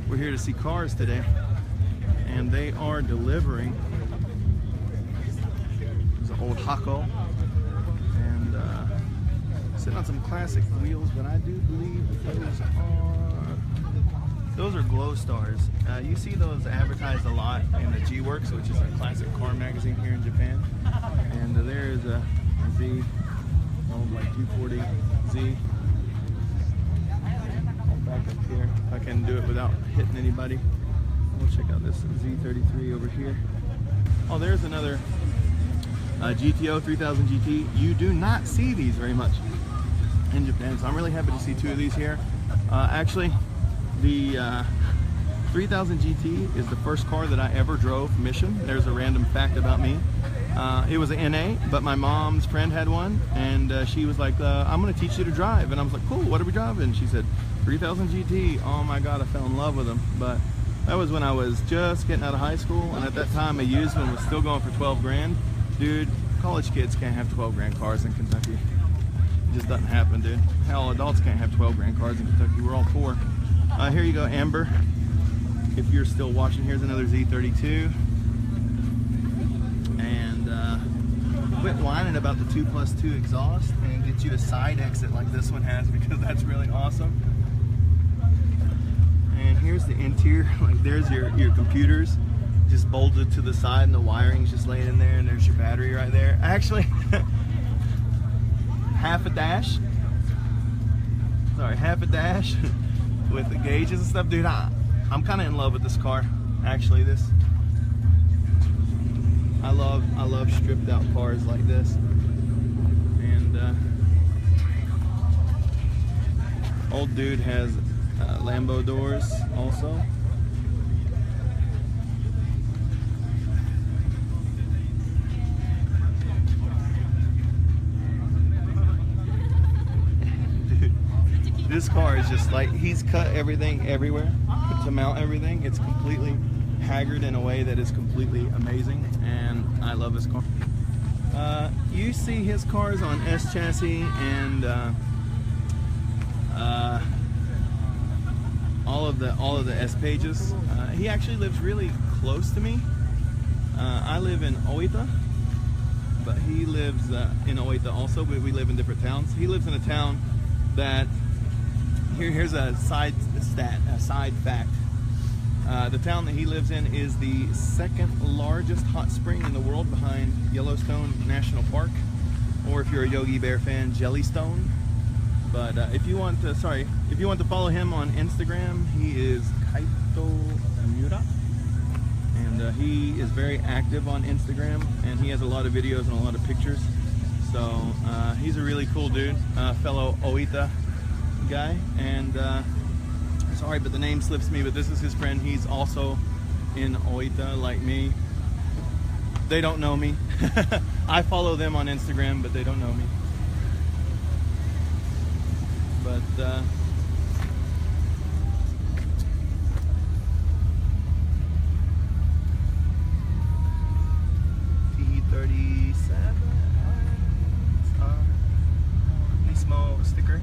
We're here to see cars today, and they are delivering. There's an old Hako, and sitting on some classic wheels, but I do believe those are glow stars. You see those advertised a lot in the G-Works, which is a classic car magazine here in Japan. And there's a Z, old like 240Z. Back up here, if I can do it without hitting anybody. We'll check out this Z33 over here. Oh, there's another GTO 3000 GT. You do not see these very much in Japan, so I'm really happy to see two of these here. Actually, the 3000 GT is the first car that I ever drove mission. There's a random fact about me. It was an NA, but my mom's friend had one, and she was like, I'm going to teach you to drive. And I was like, cool, what are we driving? And she said, 3000 GT. Oh my god, I fell in love with them. But that was when I was just getting out of high school, and at that time a used one was still going for 12 grand. Dude, college kids can't have 12 grand cars in Kentucky. It just doesn't happen, dude. Hell, adults can't have 12 grand cars in Kentucky. We're all poor. Here you go, Amber. If you're still watching, here's another Z32. And quit whining about the 2+2 exhaust and get you a side exit like this one has, because that's really awesome. And here's the interior. Like there's your computers just bolted to the side, and the wiring's just laying in there, and there's your battery right there. Actually, half a dash with the gauges and stuff. Dude, I'm kind of in love with this car. Actually, I love stripped out cars like this. And old dude has Lambo doors also. Dude, this car is just like, he's cut everything everywhere to mount everything. It's completely haggard in a way that is completely amazing, and I love this car. You see his cars on S-chassis and all of the S pages. He actually lives really close to me. I live in Oita, but he lives in Oita also, but we live in different towns. He lives in a town that, here's a side fact. The town that he lives in is the second largest hot spring in the world, behind Yellowstone National Park, or if you're a Yogi Bear fan, Jellystone. But if you want to follow him on Instagram, he is Kaito Mura, and he is very active on Instagram, and he has a lot of videos and a lot of pictures. So he's a really cool dude, fellow Oita guy, and sorry, but the name slips me, but this is his friend. He's also in Oita like me. They don't know me. I follow them on Instagram, but they don't know me. But T37 Nismo sticker.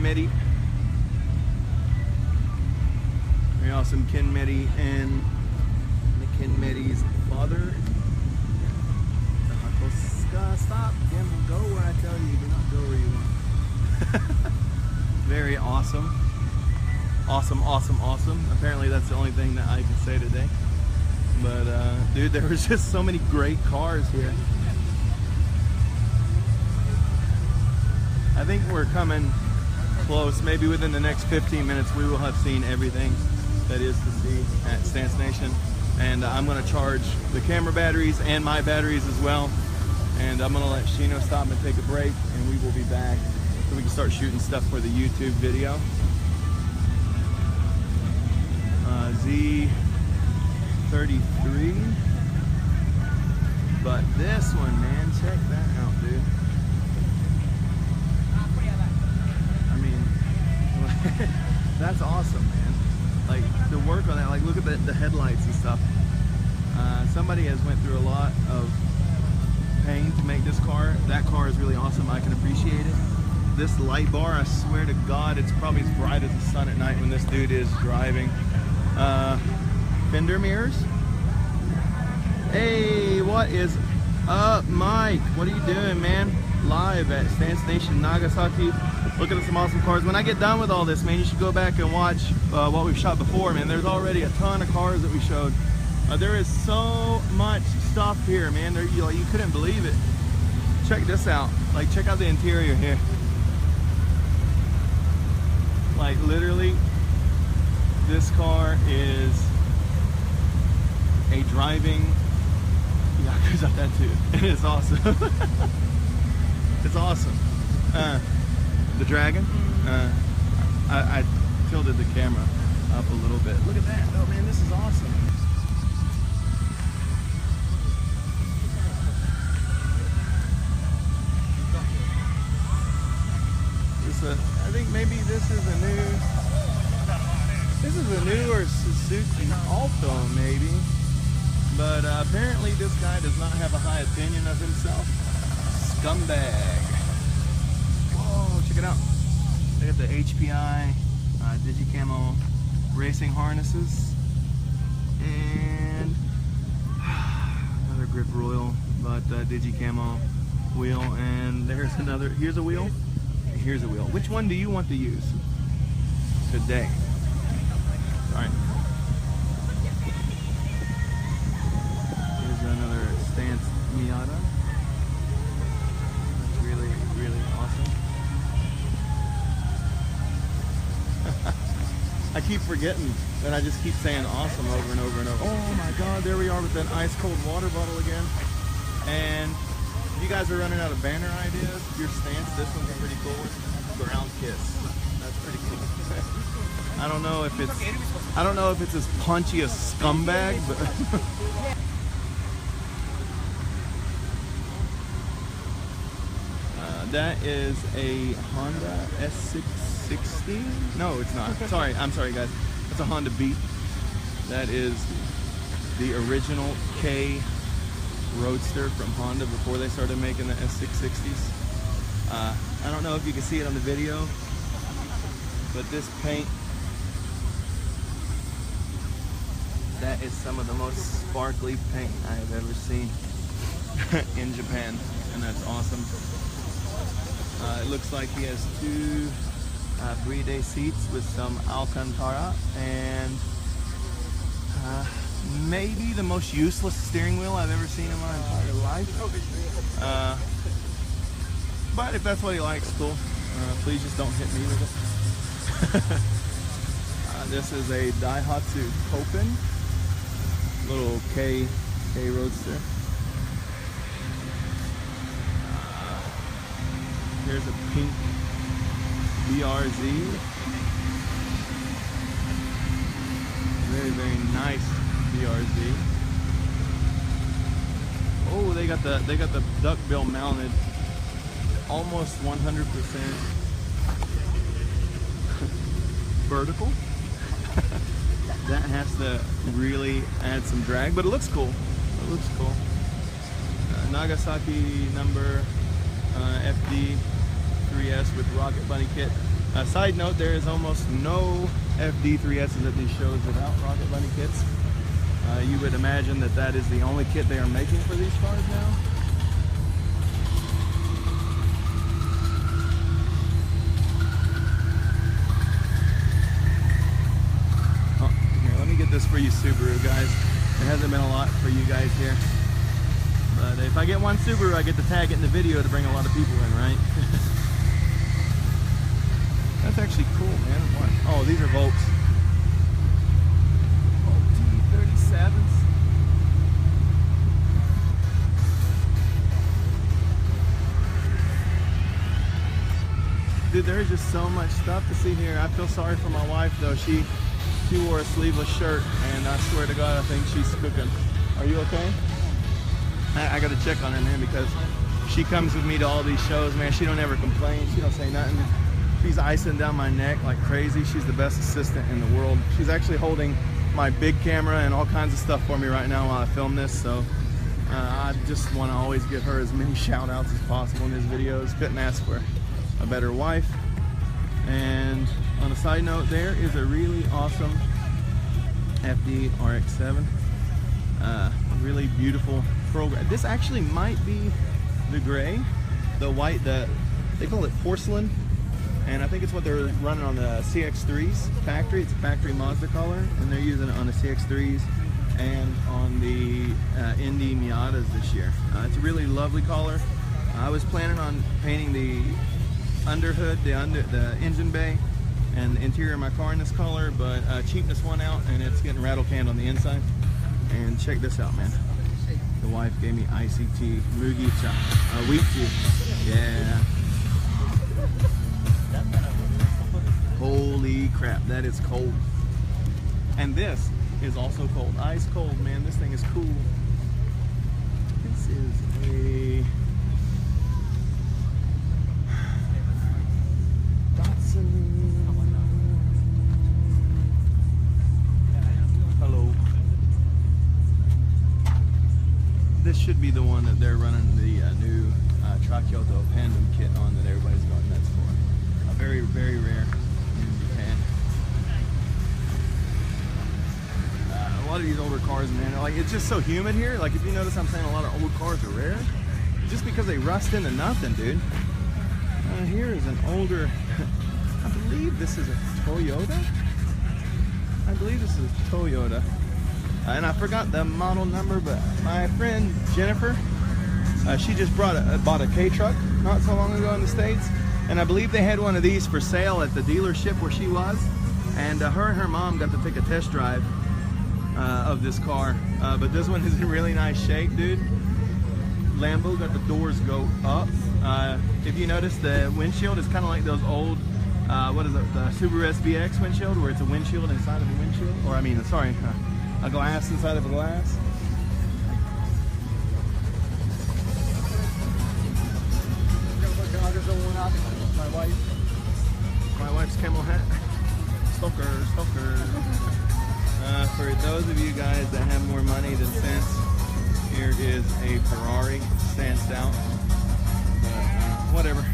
Medi. Very awesome Ken Medi and the Ken Medi's father. Stop, Ken, go where I tell you, do not go where you want. Very awesome. Awesome, awesome, awesome. Apparently that's the only thing that I can say today. But dude, there was just so many great cars here. I think we're coming close. Maybe within the next 15 minutes we will have seen everything that is to see at Stance Nation. And I'm going to charge the camera batteries and my batteries as well. And I'm going to let Shino stop and take a break, and we will be back so we can start shooting stuff for the YouTube video. Z33. But this one, man, check that out, dude. I mean, that's awesome, man. Like, the work on that, like, look at the headlights and stuff. Somebody has went through a lot of pain to make this car. That car is really awesome. I can appreciate it. This light bar, I swear to God, it's probably as bright as the sun at night when this dude is driving. Fender mirrors. Hey, what is up, Mike? What are you doing, man? Live at Stance Nation Nagasaki. Looking at some awesome cars. When I get done with all this, man, you should go back and watch what we've shot before, man. There's already a ton of cars that we showed. There is so much stuff here, man. You couldn't believe it. Check this out. Like, check out the interior here. Like, literally, this car is a driving Yakuza tattoo. And it's awesome. It's awesome. The Dragon. I tilted the camera up a little bit. Look at that. Oh, man, this is awesome. I think maybe this is a newer Suzuki Alto, maybe. But apparently this guy does not have a high opinion of himself. Scumbag. Whoa, check it out. They got the HPI Digicamo racing harnesses. And another Grip Royal, but Digicamo wheel. And there's another, here's a wheel. Here's a wheel. Which one do you want to use today? All right. Here's another Stance Miata. That's really, really awesome. I keep forgetting that I just keep saying awesome over and over and over. Oh my God, there we are with an ice cold water bottle again. And if you guys are running out of banner ideas, your Stance, this one's pretty cool. Ground Kiss. That's pretty cool. I don't know if it's as punchy as Scumbag, but that is a Honda S660. No, it's not. Sorry, I'm sorry, guys. That's a Honda Beat. That is the original K Roadster from Honda before they started making the S660s. I don't know if you can see it on the video, but this paint, that is some of the most sparkly paint I have ever seen in Japan, and that's awesome. It looks like he has two Bride seats with some Alcantara, and maybe the most useless steering wheel I've ever seen in my entire life. But if that's what he likes, cool. Please just don't hit me with it. This is a Daihatsu Copen, little K Roadster. Here's a pink BRZ. Very, very nice BRZ. Oh, they got the duckbill mounted. Almost 100% vertical. That has to really add some drag, but it looks cool. It looks cool. Nagasaki number FD 3S with Rocket Bunny kit. Side note, there is almost no FD3Ss at these shows without rocket bunny kits. You would imagine that that is the only kit they are making for these cars now. Oh, here, let me get this for you Subaru guys. There hasn't been a lot for you guys here. But if I get one Subaru, I get to tag it in the video to bring a lot of people in, right? That's actually cool, man. What? Oh, these are Volks. T37s. Dude, there's just so much stuff to see here. I feel sorry for my wife though. She wore a sleeveless shirt, and I swear to God, I think she's cooking. Are you okay? I gotta check on her, man, because she comes with me to all these shows, man. She don't ever complain. She don't say nothing. She's icing down my neck like crazy. She's the best assistant in the world. She's actually holding my big camera and all kinds of stuff for me right now while I film this. So I just want to always give her as many shout outs as possible in these videos. Couldn't ask for a better wife. And on a side note, there is a really awesome FD RX-7. Really beautiful program. This actually might be the gray, the white, they call it porcelain. And I think it's what they're running on the CX-3s factory. It's a factory Mazda color, and they're using it on the CX-3s and on the Indy Miatas this year. It's a really lovely color. I was planning on painting the underhood, the engine bay, and the interior of my car in this color, but cheapness won out, and it's getting rattle canned on the inside. And check this out, man. The wife gave me ICT Mugicha, wheat tea. Yeah. Holy crap, that is cold. And this is also cold. Ice cold, man. This thing is cool. This is a Datsun. Hello. This should be the one that they're running the new Trakyoto Pandem kit on that everybody's going nuts for. Very, very rare in Japan. A lot of these older cars, man, like it's just so humid here. Like if you notice, I'm saying a lot of old cars are rare, just because they rust into nothing, dude. Here is an older. I believe this is a Toyota. I believe this is a Toyota, and I forgot the model number. But my friend Jennifer, she just bought a K truck not so long ago in the States. And I believe they had one of these for sale at the dealership where she was. And her and her mom got to take a test drive of this car. But this one is in really nice shape, dude. Lambo got the doors go up. If you notice, the windshield is kind of like those old, what is it, the Subaru SVX windshield, where it's a windshield inside of a windshield. Or I mean, sorry, a glass inside of a glass. My wife's camel hat. Stoker. For those of you guys that have more money than sense, here is a Ferrari, stanced out. But whatever.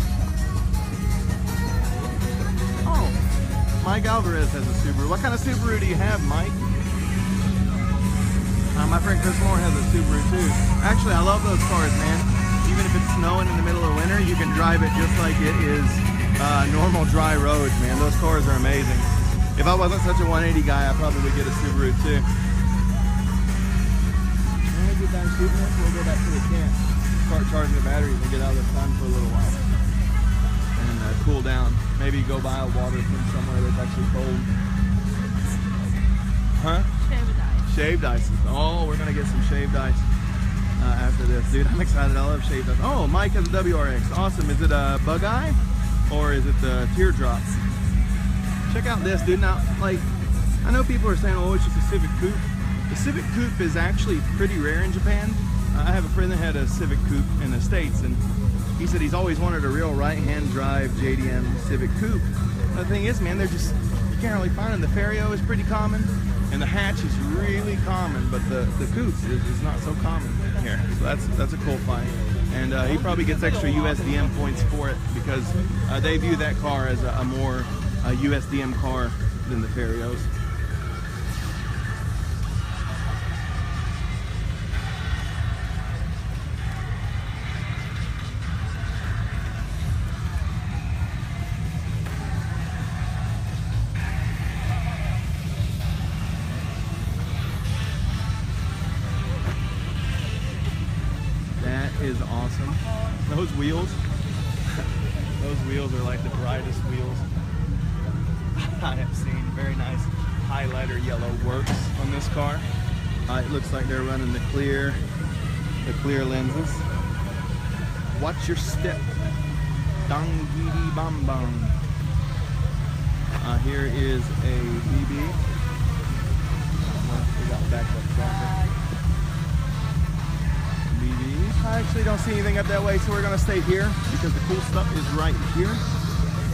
Oh, Mike Alvarez has a Subaru. What kind of Subaru do you have, Mike? My friend Chris Moore has a Subaru too. Actually, I love those cars, man. Even if it's snowing in the middle of winter, you can drive it just like it is normal dry roads, man. Those cars are amazing. If I wasn't such a 180 guy, I probably would get a Subaru too. When we get done shooting this, we'll go back to the camp, start charging the batteries, and get out of the sun for a little while. And cool down. Maybe go buy a water from somewhere that's actually cold. Huh? Shaved ice. Shaved ice. Oh, we're gonna get some shaved ice after this. Dude, I'm excited. I love shaved ice. Oh, Mike has a WRX. Awesome. Is it a bug eye? Or is it the teardrops? Check out this, dude. Now, like, I know people are saying, oh, it's just a Civic Coupe. The Civic Coupe is actually pretty rare in Japan. I have a friend that had a Civic Coupe in the States, and he said he's always wanted a real right-hand drive JDM Civic Coupe. The thing is, man, they're just, you can't really find them. The Fario is pretty common, and the hatch is really common, but the Coupe is not so common here. So that's a cool find. And he probably gets extra USDM points for it because they view that car as a more USDM car than the Ferios. Is awesome. Those wheels are like the brightest wheels I have seen. Very nice highlighter yellow works on this car. It looks like they're running the clear lenses. Watch your step. Dong gidi bam bam. Here is a BB. We got backup traffic. I actually don't see anything up that way, so we're gonna stay here because the cool stuff is right here.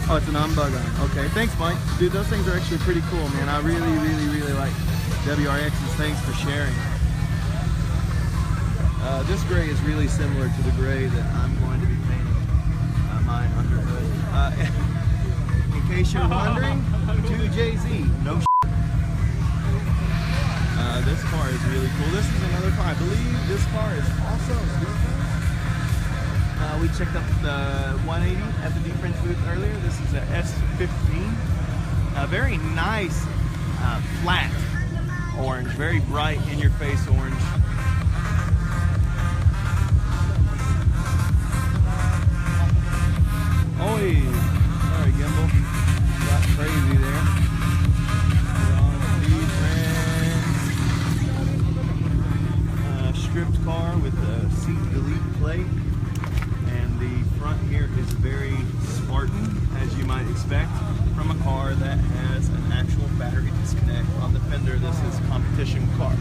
Oh, it's an on-bug on. Okay, thanks, Mike. Dude, those things are actually pretty cool, man. I really like WRX's. Thanks for sharing. This gray is really similar to the gray that I'm going to be painting my underhood. In case you're wondering, 2JZ. No. This car is really cool. This is another car. I believe this car is also a Supra. We checked up the 180 at the Defrench booth earlier. This is a S15. A very nice flat orange, very bright in-your-face orange. Oi! Sorry, gimbal. Got crazy there. Stripped car with a seat delete plate, and the front here is very Spartan, as you might expect from a car that has an actual battery disconnect. On the fender, this is competition car.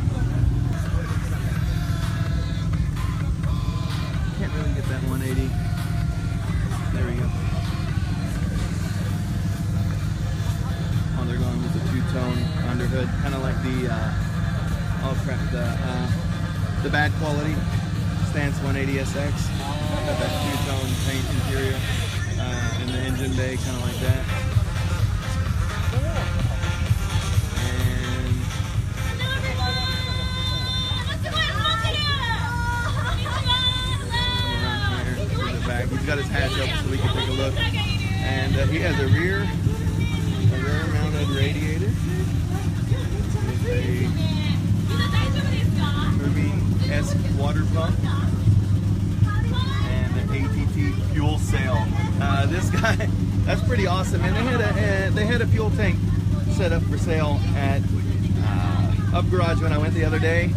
Can't really get that 180. There we go. Oh, they're going with the two-tone underhood, kind of like the oh crap, the bad quality Stance 180 SX. Got that two-tone paint interior in the engine bay, kind of like that. And around here in the back, he's got his hatch up so we can take a look. And he has a rear-mounted radiator with a S water pump and an ATT fuel cell. This guy, that's pretty awesome. And they had a fuel tank set up for sale at Up Garage when I went the other day,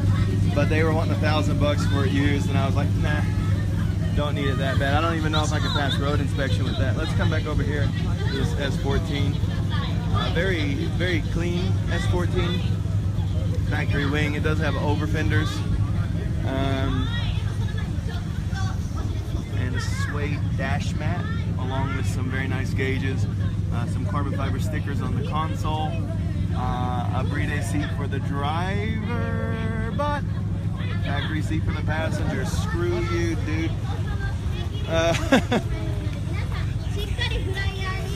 but they were wanting $1,000 for it used, and I was like, nah, don't need it that bad. I don't even know if I can pass road inspection with that. Let's come back over here. This S14, very clean S14. Factory wing. It does have over fenders. And a suede dash mat along with some very nice gauges, some carbon fiber stickers on the console, a Bride seat for the driver, but factory seat for the passenger. Screw you, dude.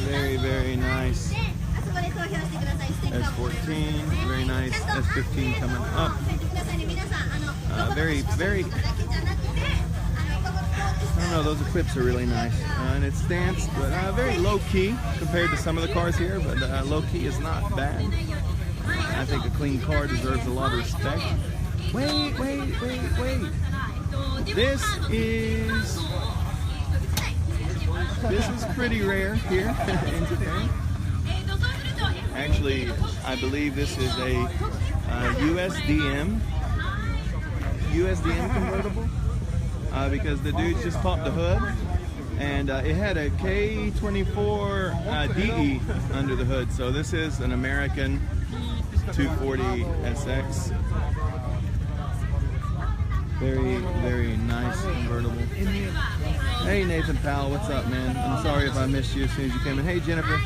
Very nice. S14, very nice. S15 coming up. Very, I don't know, those Eclipse are really nice. And it's Stance, but very low key compared to some of the cars here, but low key is not bad. I think a clean car deserves a lot of respect. Wait. This is pretty rare here in Japan. Actually, I believe this is a USDM convertible because the dude just popped the hood and it had a K24 DE under the hood. So this is an American 240 SX. Very nice convertible. Hey Nathan Powell, what's up, man? I'm sorry if I missed you as soon as you came in. Hey Jennifer.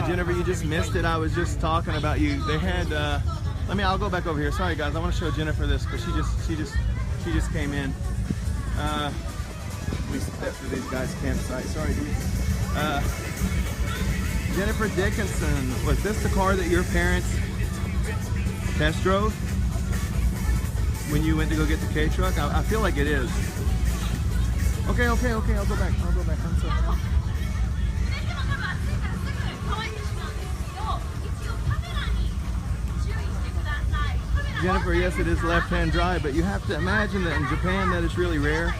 Jennifer, you just missed it. I was just talking about you. They had I'll go back over here. Sorry guys, I want to show Jennifer this because she just came in. We stepped through these guys' campsite. Sorry, dude. Jennifer Dickinson, was this the car that your parents test drove when you went to go get the K-Truck? I feel like it is. Okay, I'll go back. I'm sorry. Jennifer, yes, it is left-hand drive, but you have to imagine that in Japan that is really rare.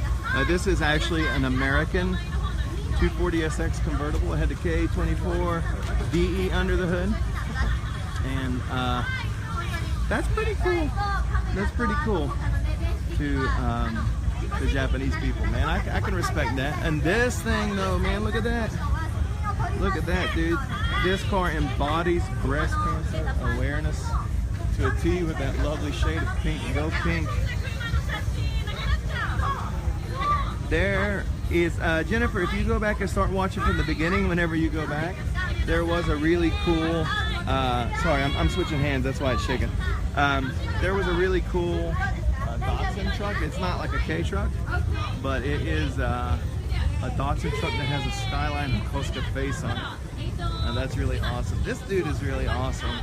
This is actually an American 240SX convertible. It had the K24 DE under the hood, and that's pretty cool. That's pretty cool to the Japanese people, man. I can respect that. And this thing, though, man, look at that. Look at that, dude. This car embodies breast cancer awareness to a T with that lovely shade of pink. Go pink. There is, Jennifer, if you go back and start watching from the beginning, whenever you go back, there was a really cool, sorry, I'm switching hands, that's why it's shaking. There was a really cool Datsun truck. It's not like a K-truck, but it is a Datsun truck that has a Skyline and Costa face on it. That's really awesome. This dude is really awesome.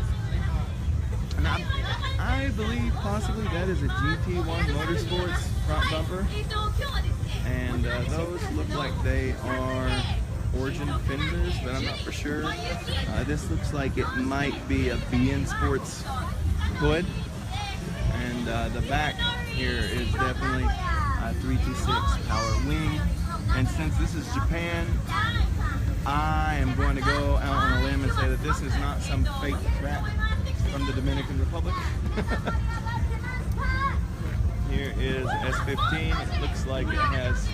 And I believe possibly that is a GT1 Motorsports front bumper. And those look like they are Origin fenders, but I'm not for sure. This looks like it might be a BN Sports hood. And the back here is definitely a 326 power wing. And since this is Japan, I am going to go out on a limb and say that this is not some fake track from the Dominican Republic. Here is S15. It looks like it has,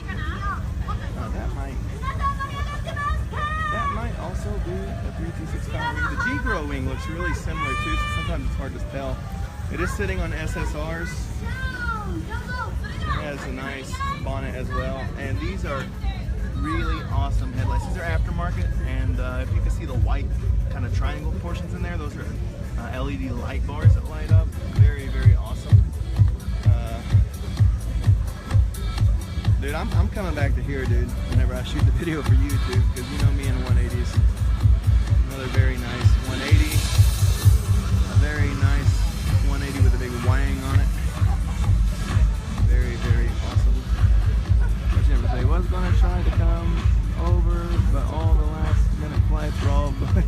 that might also be a 326 power wing. The G-Grow wing looks really similar too, so sometimes it's hard to tell. It is sitting on SSRs. It has a nice bonnet as well. And these are really awesome headlights. These are aftermarket, and if you can see the white kind of triangle portions in there, those are LED light bars that light up. Very, very awesome. Dude, I'm coming back to here, dude, whenever I shoot the video for YouTube, because you know me in 180s. Another very nice 180. A very nice 180 with a big wang on it. Very, very awesome. They was going to try to come over, but all the last minute flights were all booked.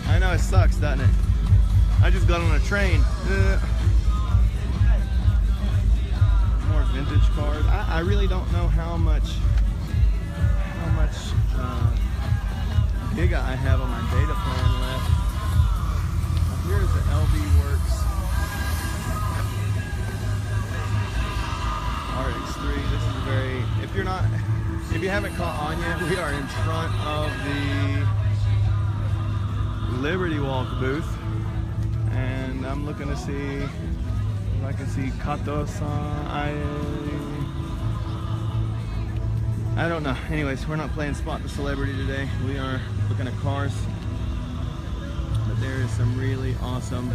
I know, it sucks, doesn't it? I just got on a train. More vintage cars. I really don't know how much giga I have on my data plan left. Here's the LB Works RX3. This is very, if you haven't caught on yet, we are in front of the Liberty Walk booth, and I'm looking to see if I can see Kato-san. I don't know. Anyways, we're not playing Spot the Celebrity today. We are looking at cars, but there is some really awesome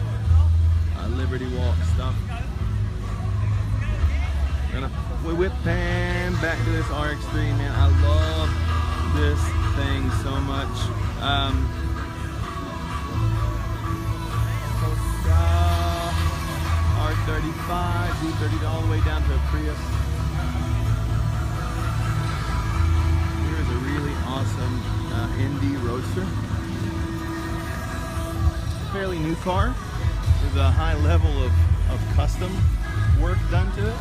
Liberty Walk stuff. We whip pan back to this RX3, man. I love this thing so much. R35, Z30 all the way down to a Prius. Here's a really awesome Indy Roadster. Fairly new car with a high level of custom work done to it.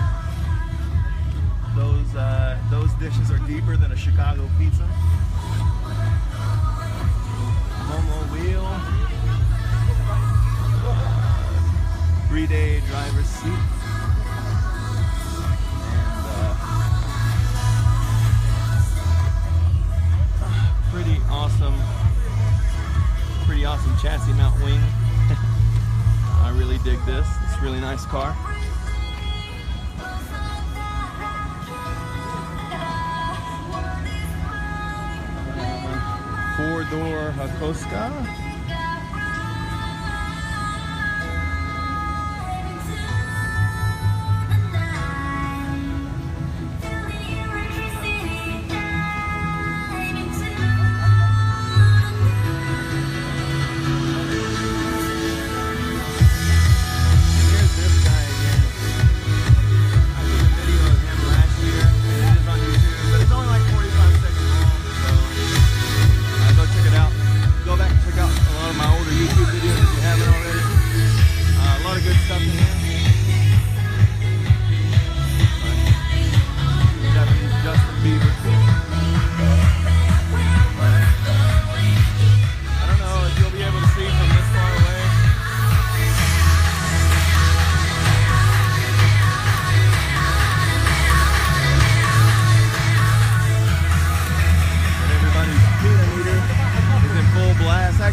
Those dishes are deeper than a Chicago pizza. Momo wheel. 3-day driver's seat. And pretty awesome chassis mount wing. I really dig this. It's a really nice car. Four-door Hakoska.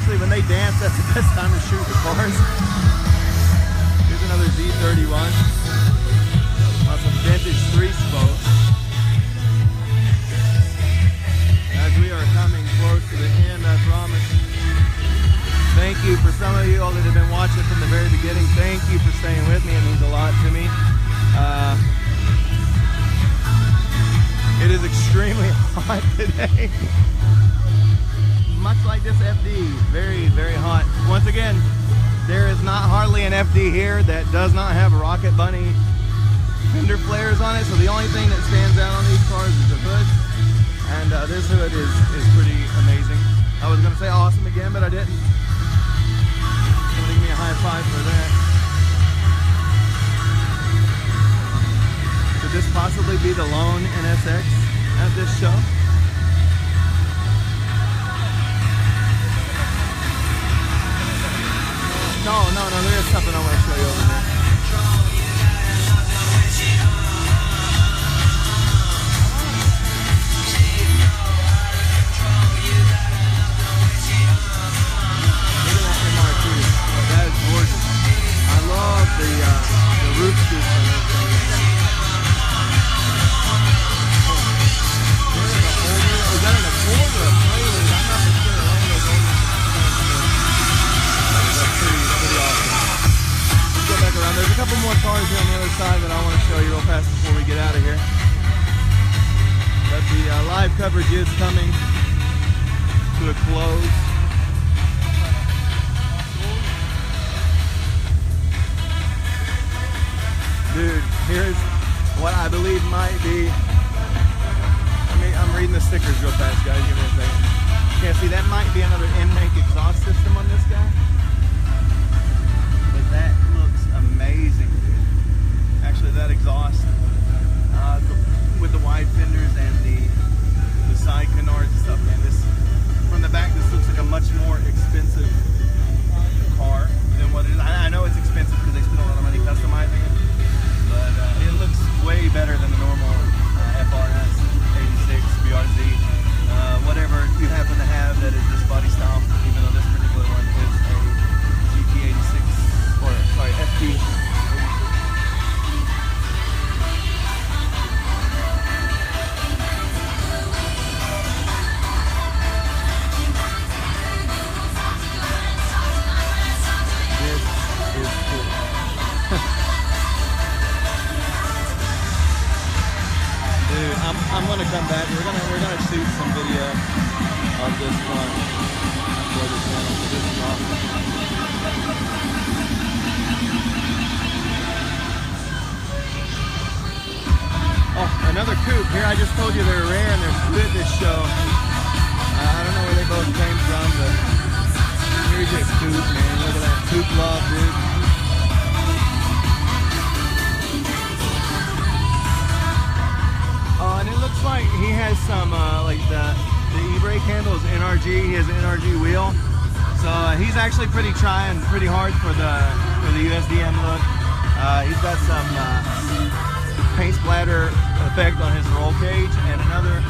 Actually, when they dance, that's the best time to shoot the cars. Here's another Z31 on some vintage 3-spokes. As we are coming close to the end, I promise. Thank you for some of you all that have been watching from the very beginning. Thank you for staying with me. It means a lot to me. It is extremely hot today. Much like this FD, very, very hot. Once again, there is not hardly an FD here that does not have Rocket Bunny fender flares on it. So the only thing that stands out on these cars is the hood. And this hood is pretty amazing. I was going to say awesome again, but I didn't. Giving me a high five for that. Could this possibly be the lone NSX at this show? No, there is something I want to show you over there. The roof scoop on this thing. Is that an Accord or a Prelude? I'm not for sure. That's pretty awesome. Let's go back around. There's a couple more cars here on the other side that I want to show you real fast before we get out of here. But the live coverage is coming to a close. Dude, here's what I believe might be. I'm reading the stickers real fast, guys. Give me a second. Yeah, see, that might be another in-make exhaust system on this guy. But that looks amazing, dude. Actually, that exhaust with the wide fenders and the side canards and stuff, man. This from the back, this looks like a much more expensive car than what it is. I know it's expensive because they spend a lot of money customizing it. But it looks way better than the normal FRS 86 BRZ, whatever you happen to have that is this body style, even though this particular one is a GT86, or sorry, FD. This is cool. Dude, I'm gonna come back. We're gonna shoot some video of this one for the channel. This is awesome. Oh, another coupe. Here, I just told you they're rare and they're split this show. I don't know where they both came from, but here's your coupe, man. Look at that coupe love, dude. And it looks like he has some, like the e-brake handle is NRG. He has an NRG wheel. So he's actually trying pretty hard for the USDM look. He's got some paint splatter effect on his roll cage and another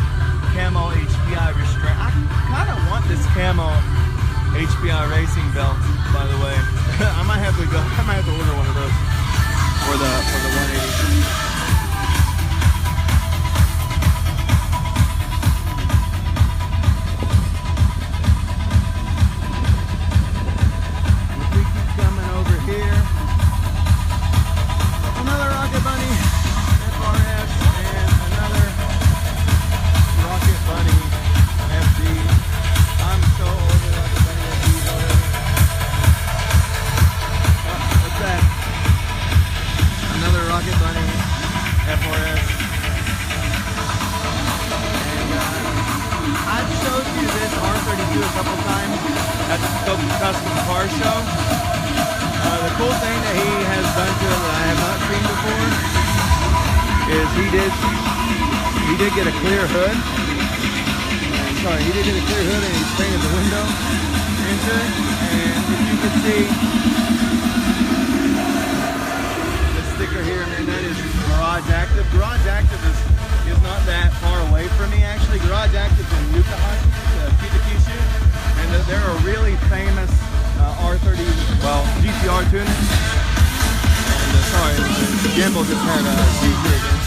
camo HPI restraint. I kind of want this camo HPI racing belt, by the way. I might have to order one of those for the 180. Custom car show. The cool thing that he has done to it that I have not seen before is he did get a clear hood. Sorry, he did get a clear hood and he painted the window into it. And if you can see the sticker here, man, that is Garage Active. Garage Active is not that far away from me actually. Garage Active is in Yukahashi, Kitakyushu. And they're a really famous R30, well, GTR tuner. And sorry, the gimbal just had a seizure again.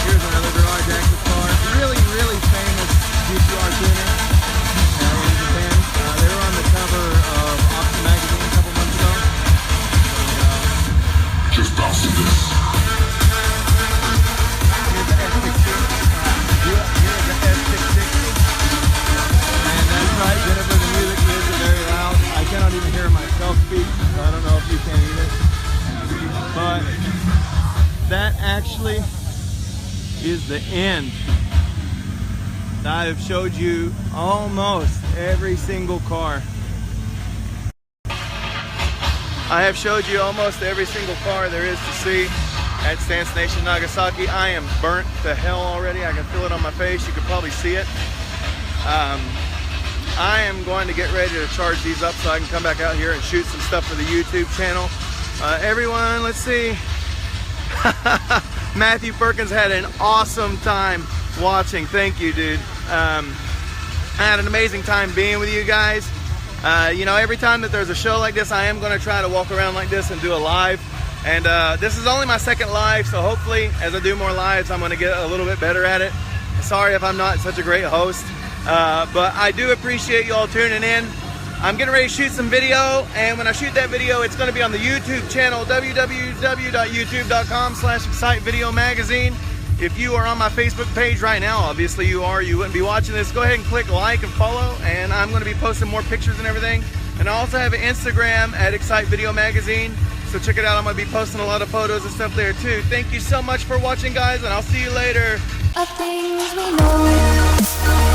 Here's another garage access car. Really, really famous GTR tuner in Japan. They were on the cover of Auction magazine a couple months ago. Just bouncing this. Here's the S66. Here's the S66. And that's right, Jennifer, the music is very loud. I cannot even hear myself speak, so I don't know if you can either. But that actually is the end. I have showed you almost every single car. I have showed you almost every single car there is to see at Stance Nation Nagasaki. I am burnt to hell already. I can feel it on my face. You can probably see it. I am going to get ready to charge these up so I can come back out here and shoot some stuff for the YouTube channel. Everyone, let's see. Matthew Perkins had an awesome time watching. Thank you, dude. I had an amazing time being with you guys. You know, every time that there's a show like this, I am going to try to walk around like this and do a live. And this is only my second live, so hopefully as I do more lives, I'm going to get a little bit better at it. Sorry if I'm not such a great host, but I do appreciate you all tuning in. I'm getting ready to shoot some video, and when I shoot that video, it's going to be on the YouTube channel, www.youtube.com/excitevideomagazine. If you are on my Facebook page right now, obviously you are, you wouldn't be watching this, go ahead and click like and follow, and I'm going to be posting more pictures and everything. And I also have an Instagram at Excite Video Magazine, so check it out. I'm going to be posting a lot of photos and stuff there too. Thank you so much for watching, guys, and I'll see you later. Of things we know.